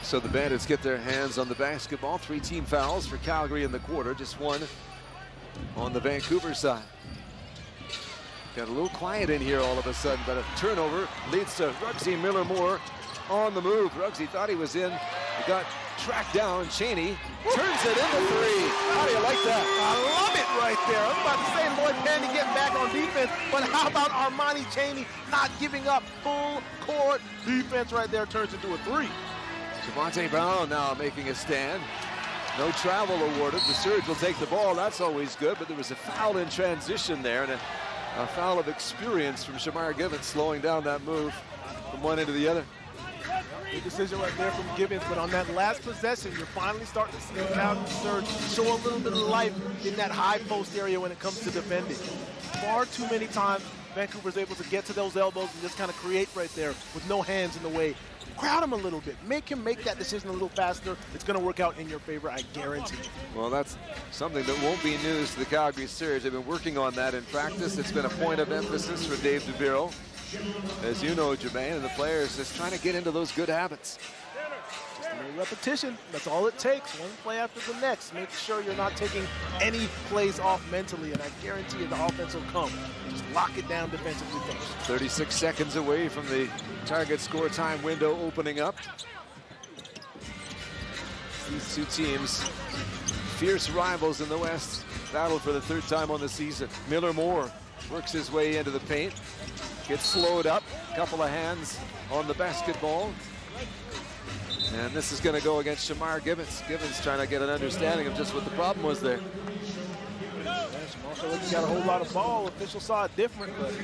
So the Bandits get their hands on the basketball. 3 team fouls for Calgary in the quarter, just 1 on the Vancouver side. Got a little quiet in here all of a sudden, but a turnover leads to Rugsy Miller-Moore on the move. Rugsy thought he was in. He got tracked down. Cheney turns it into three. How do you like that? I love it right there. I was about to say Lloyd Pandy getting back on defense, but how about Armani Cheney not giving up full court defense right there? Turns into a three. Javonte Brown now making a stand. No travel awarded. The Surge will take the ball. That's always good, but there was a foul in transition there, and a foul of experience from Shamar Givens, slowing down that move from one end to the other. Good decision right there from Givens, but on that last possession, you're finally starting to see the Calgary Surge show a little bit of life in that high post area when it comes to defending. Far too many times, Vancouver's able to get to those elbows and just kind of create right there with no hands in the way. Crowd him a little bit. Make him make that decision a little faster. It's going to work out in your favor, I guarantee. Well, that's something that won't be news to the Calgary Surge. They've been working on that in practice. It's been a point of emphasis for Dave DeViro. As you know, Jermaine, and the players just trying to get into those good habits. Just a little repetition. That's all it takes. One play after the next. Make sure you're not taking any plays off mentally, and I guarantee you the offense will come. Just lock it down defensively first. 36 seconds away from the target score time window opening up. These two teams, fierce rivals in the West, battle for the third time on the season. Miller-Moore works his way into the paint. Gets slowed up, a couple of hands on the basketball. And this is going to go against Shamar Givens. Givens trying to get an understanding of just what the problem was there. Yeah, Shamar felt like he got a whole lot of ball. Officials saw it different, but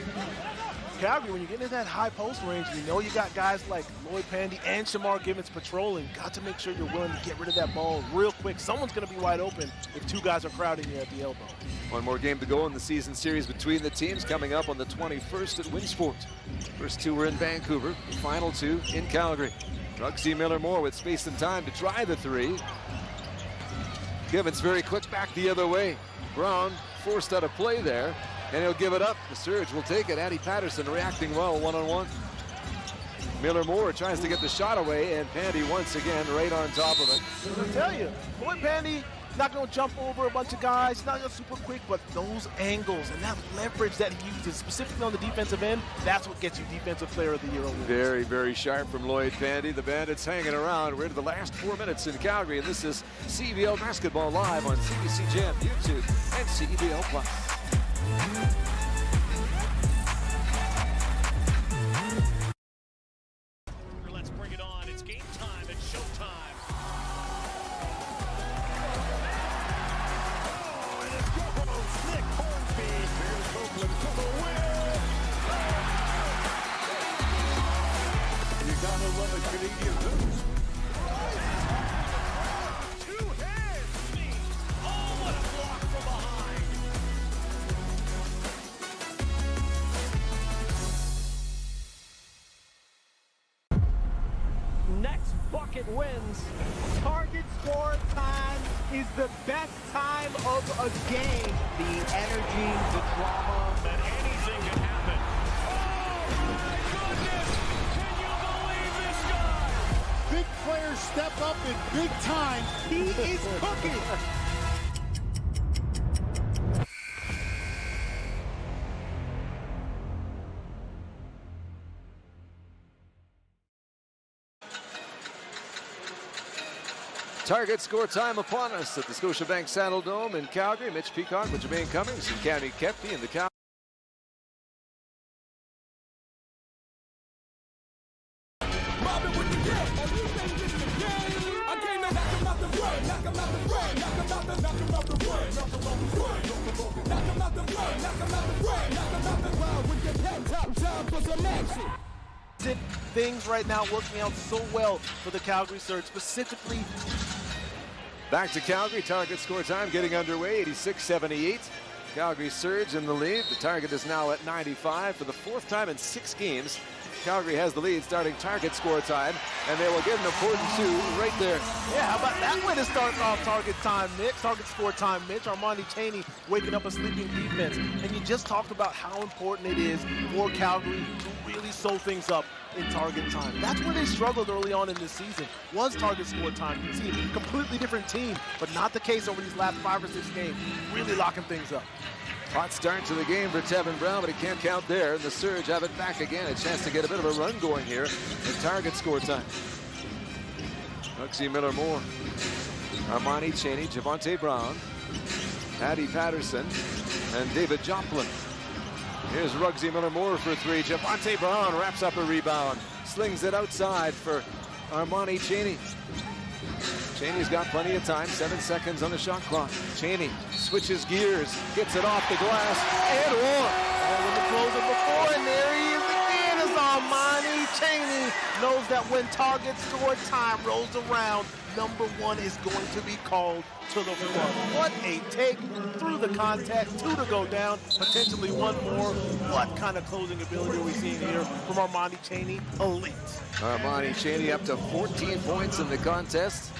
Calgary, when you get into that high post range, you know you got guys like Lloyd Pandy and Shamar Givens patrolling. Got to make sure you're willing to get rid of that ball real quick. Someone's going to be wide open if two guys are crowding you at the elbow. One more game to go in the season series between the teams, coming up on the 21st at Winsport. First two were in Vancouver, the final two in Calgary. Rugsy Miller-Moore with space and time to try the three. Givens very quick back the other way. Brown forced out of play there, and he'll give it up. The Surge will take it. Addie Patterson reacting well one-on-one. Miller-Moore tries to get the shot away, and Pandy once again right on top of it. I tell you, Lloyd Pandy not going to jump over a bunch of guys, not going to super quick, but those angles and that leverage that he uses, specifically on the defensive end, that's what gets you Defensive Player of the Year awards. Very, very sharp from Lloyd Pandy. The Bandits hanging around. We're into the last 4 minutes in Calgary, and this is CEBL Basketball live on CBC Jam, YouTube, and CEBL Plus. Let's bring it on. It's game time. It's showtime. You gotta love a Canadian boost. Two hands, me. Oh, what a block from behind. Next bucket wins. Target score time is the best time of a game. The energy, the drama, that anything can happen. Big players step up in big time. He is cooking. Target score time upon us at the Scotiabank Saddle Dome in Calgary. Mitch Peacock with Jermaine Cummings and Cammy Kepke in the Calgary. Things right now working out so well for the Calgary Surge, specifically. Back to Calgary, target score time getting underway, 86-78. Calgary Surge in the lead. The target is now at 95 for the fourth time in 6 games. Calgary has the lead starting target score time, and they will get an important 2 right there. Yeah, how about that way to start off target score time, Mitch. Armani Chaney waking up a sleeping defense. And you just talked about how important it is for Calgary to really sew things up in target time. That's where they struggled early on in this season, was target score time. You see a completely different team, but not the case over these last 5 or 6 games, really locking things up. Hot start to the game for Tevin Brown, but he can't count there. And the Surge have it back again. A chance to get a bit of a run going here in target score time. Huxley Miller-Moore, Armani Chaney, Javonte Brown, Paddy Patterson, and David Joplin. Here's Rugsy Miller-Moore for 3. Javonte Brown wraps up a rebound. Slings it outside for Armani Chaney. Chaney's got plenty of time. 7 seconds on the shot clock. Chaney switches gears, gets it off the glass, and one. Oh, with the closer before, and there he is again as Armani Chaney knows that when target score time rolls around, number 1 is going to be called to the front. What a take through the contact, 2 to go down, potentially 1 more. What kind of closing ability are we seeing here from Armani Chaney? Elite. Armani Chaney up to 14 points in the contest.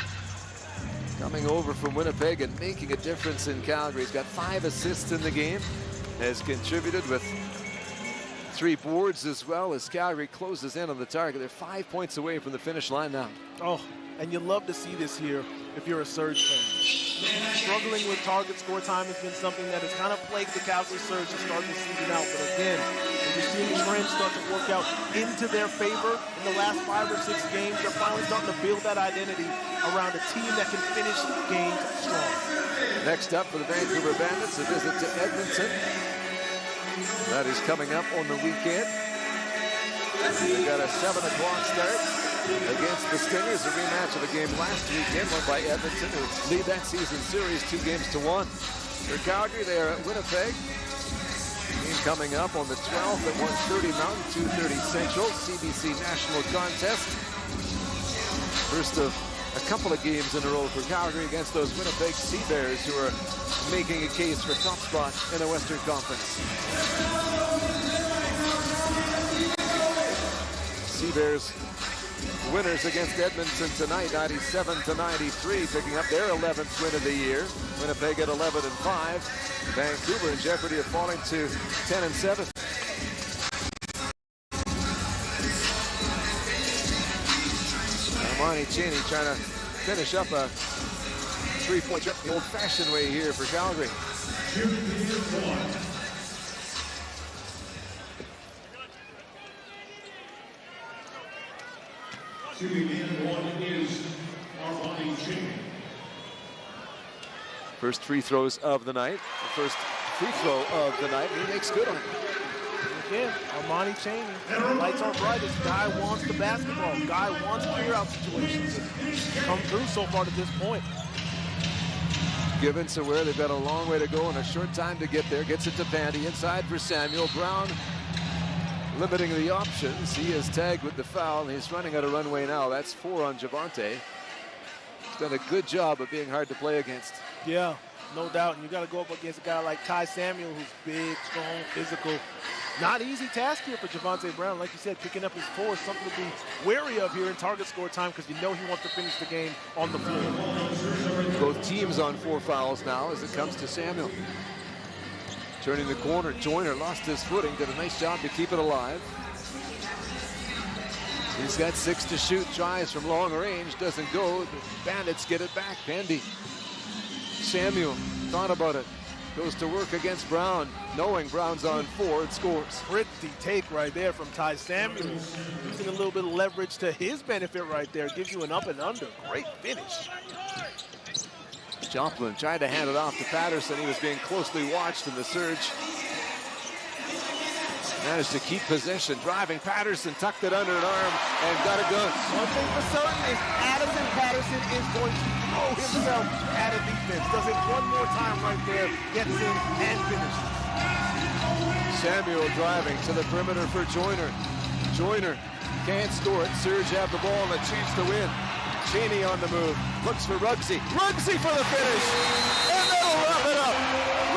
Coming over from Winnipeg and making a difference in Calgary. He's got 5 assists in the game. Has contributed with 3 boards as well as Calgary closes in on the target. They're 5 points away from the finish line now. Oh, and you love to see this here if you're a Surge fan. Struggling with target score time has been something that has kind of plagued the Calgary Surge to start the season out. But again, you're seeing trends start to work out into their favor in the last 5 or 6 games. They're finally starting to build that identity around a team that can finish games strong. Next up for the Vancouver Bandits, a visit to Edmonton. That is coming up on the weekend. They've got a 7 o'clock start against the Stingers, a rematch of a game last weekend won by Edmonton, who lead that season series 2-1. For Calgary, they are at Winnipeg. Game coming up on the 12th at 1:30 Mountain, 2:30 Central, CBC National Contest. First of a couple of games in a row for Calgary against those Winnipeg Sea Bears, who are making a case for top spot in the Western Conference. Sea Bears winners against Edmonton tonight, 97-93, picking up their 11th win of the year. Winnipeg at 11-5. Vancouver in jeopardy of falling to 10-7. Armani Chaney trying to finish up a 3-point shot the old-fashioned way here for Calgary. First free throws of the night. The first free throw of the night. He makes good on it. Again, Armani Chaney, lights are bright. This guy wants the basketball. Guy wants clear-out situations. Come through so far to this point. Given to where they've got a long way to go and a short time to get there. Gets it to Pandy. Inside for Samuel. Brown limiting the options. He is tagged with the foul. He's running out of runway now. That's 4 on Javonte. He's done a good job of being hard to play against. Yeah, no doubt. And you got to go up against a guy like Ty Samuel, who's big, strong, physical. Not easy task here for Javonte Brown. Like you said, picking up his 4 is something to be wary of here in target score time, because you know he wants to finish the game on the floor. Both teams on 4 fouls now as it comes to Samuel. Turning the corner, Joyner lost his footing, did a nice job to keep it alive. He's got 6 to shoot, tries from long range, doesn't go. The Bandits get it back. Pandy. Samuel thought about it. Goes to work against Brown, knowing Brown's on 4 and scores. Pretty take right there from Ty Samuel. Using a little bit of leverage to his benefit right there. Gives you an up and under. Great finish. Joplin tried to hand it off to Patterson. He was being closely watched in the Surge. Managed to keep possession. Driving Patterson, tucked it under an arm, and got it done. One thing for certain is Addison Patterson is going to throw himself at a defense. Does it one more time right there, gets in and finishes. Samuel driving to the perimeter for Joyner. Joyner can't score it. Surge have the ball and a chance to win. Chaney on the move, looks for Rugsy. Rugsy for the finish, and that'll wrap it up.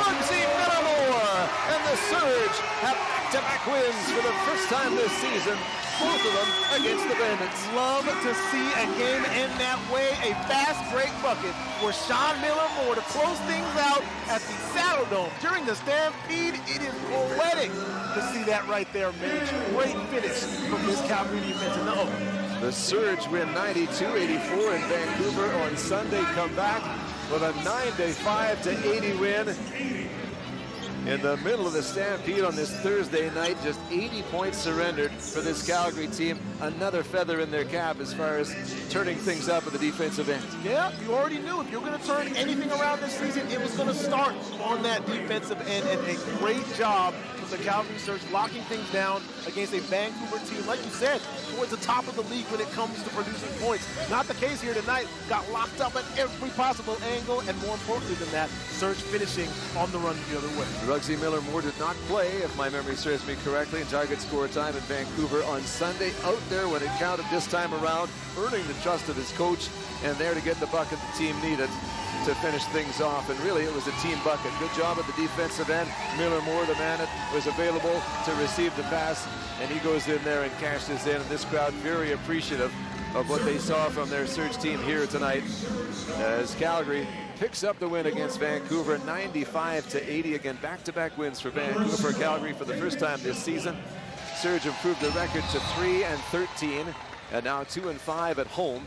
Rugsy Miller-Moore, and the Surge have back-to-back wins for the first time this season. both of them against the Bandits. Love to see a game end that way. A fast break bucket for Sean Miller Moore to close things out at the Saddle Dome. During the Stampede, it is poetic to see that right there, Mitch. Great finish from this Calgary defense in the open. The Surge win 92-84 in Vancouver on Sunday. Come back with a 95-80 win. In the middle of the Stampede on this Thursday night, just 80 points surrendered for this Calgary team. Another feather in their cap as far as turning things up at the defensive end. Yeah, you already knew if you're going to turn anything around this season, it was going to start on that defensive end, and a great job from the Calgary Surge locking things down against a Vancouver team, like you said, towards the top of the league when it comes to producing points. Not the case here tonight. Got locked up at every possible angle, and more importantly than that, Surge finishing on the run the other way. Rugsy Miller Moore did not play, if my memory serves me correctly, in target score time in Vancouver on Sunday. Out there when it counted this time around, earning the trust of his coach, and there to get the bucket the team needed to finish things off. And really, it was a team bucket. Good job at the defensive end. Miller Moore, the man that was available to receive the pass, and he goes in there and cashes in. And this crowd very appreciative of what they saw from their Surge team here tonight, as Calgary picks up the win against Vancouver, 95-80. Again, back-to-back wins for Vancouver, for Calgary for the first time this season. Surge improved the record to 3-13, and now 2-5 at home.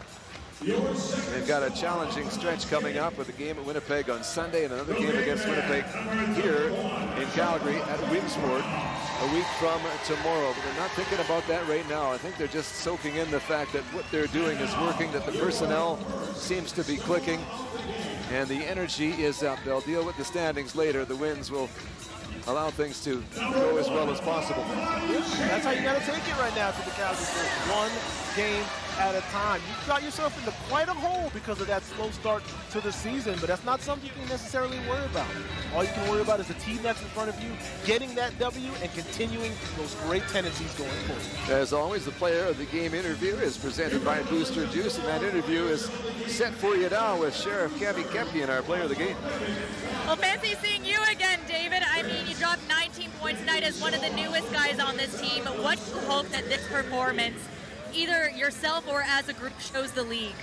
They've got a challenging stretch coming up with a game at Winnipeg on Sunday and another game against Winnipeg here in Calgary at Williamsport a week from tomorrow. But they're not thinking about that right now. I think they're just soaking in the fact that what they're doing is working, that the personnel seems to be clicking, and the energy is up. They'll deal with the standings later. The wins will allow things to go as well as possible. That's how you got to take it right now to the Calgary Surge. One game at a time. You got yourself into quite a hole because of that slow start to the season, but that's not something you can necessarily worry about. All you can worry about is the team that's in front of you, getting that W and continuing those great tendencies going forward. As always, the player of the game interview is presented by Booster Juice, and that interview is set for you now with Sheriff Cappy Kepke, our player of the game. Well, fancy seeing you again, David. I mean, you dropped 19 points tonight as one of the newest guys on this team. What do you hope that this performance, either yourself or as a group, shows the league?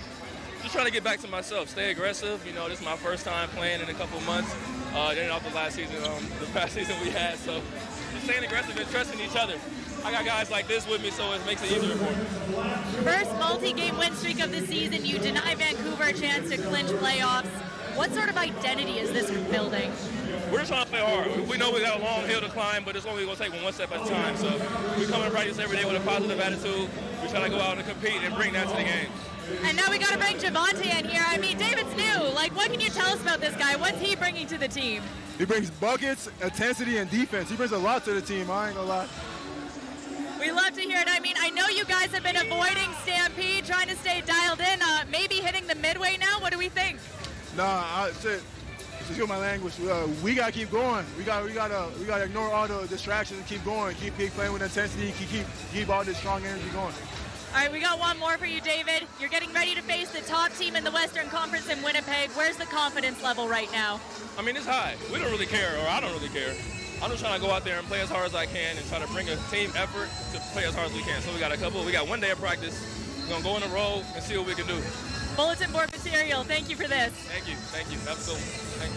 Just trying to get back to myself, stay aggressive. You know, this is my first time playing in a couple of months. Then off the last season, the past season we had. So just staying aggressive and trusting each other. I got guys like this with me, so it makes it easier for me. First multi-game win streak of the season. You deny Vancouver a chance to clinch playoffs. What sort of identity is this building? We're just trying to play hard. We know we got a long hill to climb, but it's only going to take one step at a time. So we come and practice every day with a positive attitude. We try to go out and compete and bring that to the game. And now we got to bring Javante in here. I mean, David's new. Like, what can you tell us about this guy? What's he bringing to the team? He brings buckets, intensity, and defense. He brings a lot to the team, I ain't gonna lie. We love to hear it. I mean, I know you guys have been avoiding Stampede, trying to stay dialed in. Maybe hitting the midway now. What do we think? Nah, excuse my language. We gotta keep going. We gotta ignore all the distractions and keep going. Keep playing with intensity. Keep all this strong energy going. All right, we got one more for you, David. You're getting ready to face the top team in the Western Conference in Winnipeg. Where's the confidence level right now? I mean, it's high. We don't really care, or I don't really care. I'm just trying to go out there and play as hard as I can and try to bring a team effort to play as hard as we can. So we got one day of practice. We're gonna go in a row and see what we can do. Bulletin board material. Thank you for this. Thank you. Have a good one. Thank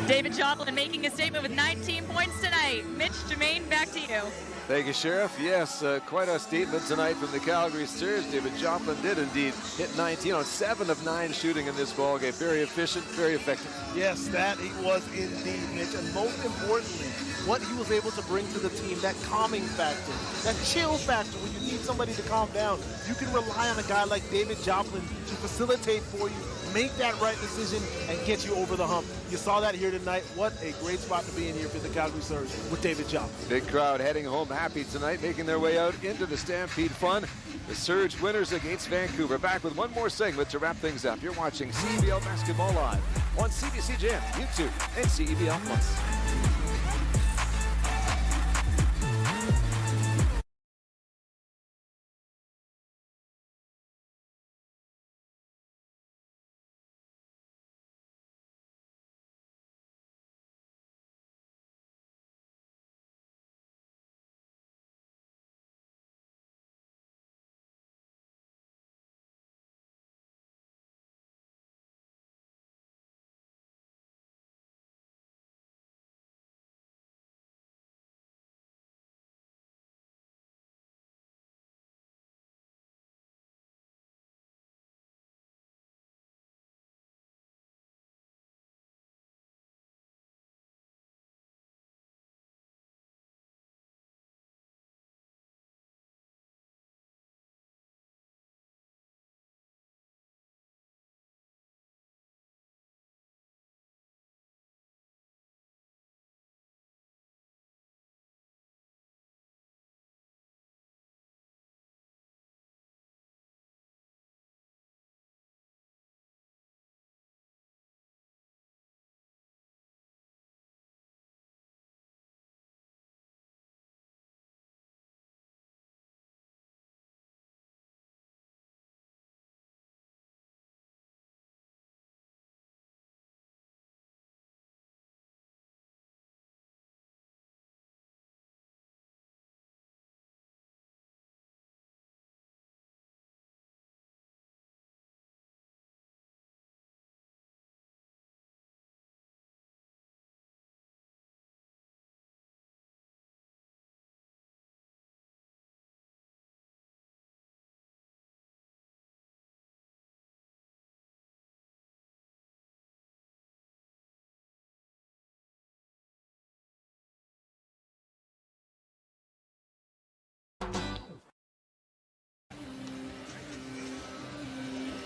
you. David Joplin making a statement with 19 points tonight. Mitch, Jermaine, back to you. Thank you, Sheriff. Yes, quite a statement tonight from the Calgary Surge. David Joplin did indeed hit 19 on 7 of 9 shooting in this ball game. Very efficient, very effective. Yes, that he was indeed, Mitch. And most importantly, what he was able to bring to the team, that calming factor, that chill factor when you need somebody to calm down. You can rely on a guy like David Joplin to facilitate for you, make that right decision, and get you over the hump. You saw that here tonight. What a great spot to be in here for the Calgary Surge with David Joplin. Big crowd heading home happy tonight, making their way out into the Stampede fun. The Surge winners against Vancouver. Back with one more segment to wrap things up. You're watching CEBL Basketball Live on CBC Jam, YouTube, and CEBL Plus.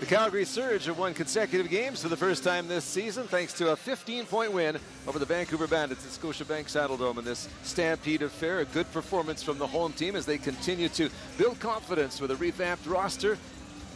The Calgary Surge have won consecutive games for the first time this season thanks to a 15-point win over the Vancouver Bandits at Scotiabank Saddledome in this Stampede affair. A good performance from the home team as they continue to build confidence with a revamped roster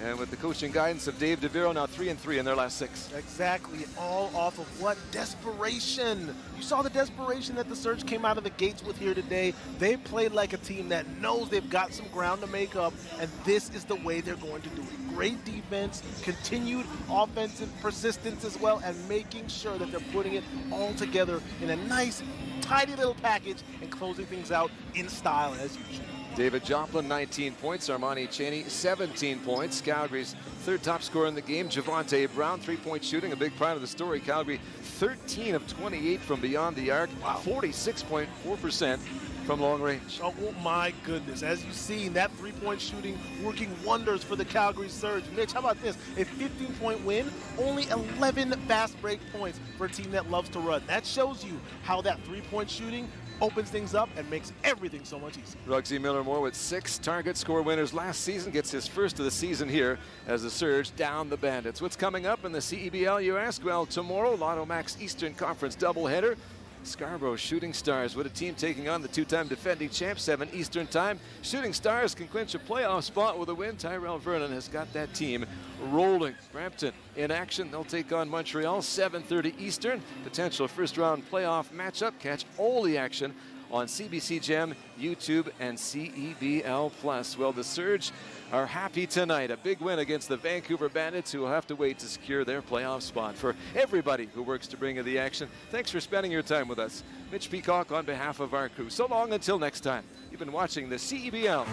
and with the coaching guidance of Dave DeViro, now 3-3 in their last 6. Exactly, all off of what? Desperation. You saw the desperation that the Surge came out of the gates with here today. They played like a team that knows they've got some ground to make up, and this is the way they're going to do it. Great defense, continued offensive persistence as well, and making sure that they're putting it all together in a nice, tidy little package and closing things out in style as usual. David Joplin, 19 points. Armani Chaney, 17 points. Calgary's third top scorer in the game. Javonte Brown, 3-point shooting, a big part of the story. Calgary, 13 of 28 from beyond the arc. Wow. 46.4% from long range. Oh my goodness. As you've seen, that 3-point shooting working wonders for the Calgary Surge. Mitch, how about this? A 15-point win, only 11 fast break points for a team that loves to run. That shows you how that 3-point shooting opens things up and makes everything so much easier. Rugsy Miller-Moore with 6 target score winners last season gets his first of the season here as the Surge down the Bandits. What's coming up in the CEBL, you ask? Well, tomorrow, Lotto Max Eastern Conference doubleheader. Scarborough Shooting Stars with a team taking on the 2-time defending champ, 7 Eastern time. Shooting Stars can clinch a playoff spot with a win. Tyrell Vernon has got that team rolling. Brampton in action. They'll take on Montreal, 7:30 Eastern. Potential first-round playoff matchup. Catch all the action on CBC Gem, YouTube, and CEBL Plus. Well, the Surge are happy tonight. A big win against the Vancouver Bandits, who will have to wait to secure their playoff spot. For everybody who works to bring you the action, thanks for spending your time with us. Mitch Peacock on behalf of our crew. So long until next time. You've been watching the CEBL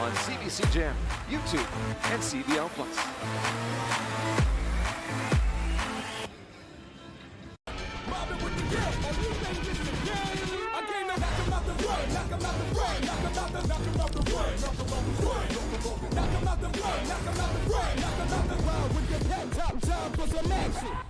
on CBC Gem, YouTube, and CEBL Plus. Knock 'em out the run, knock 'em out the run, knock 'em out the run with your pet top time for some action.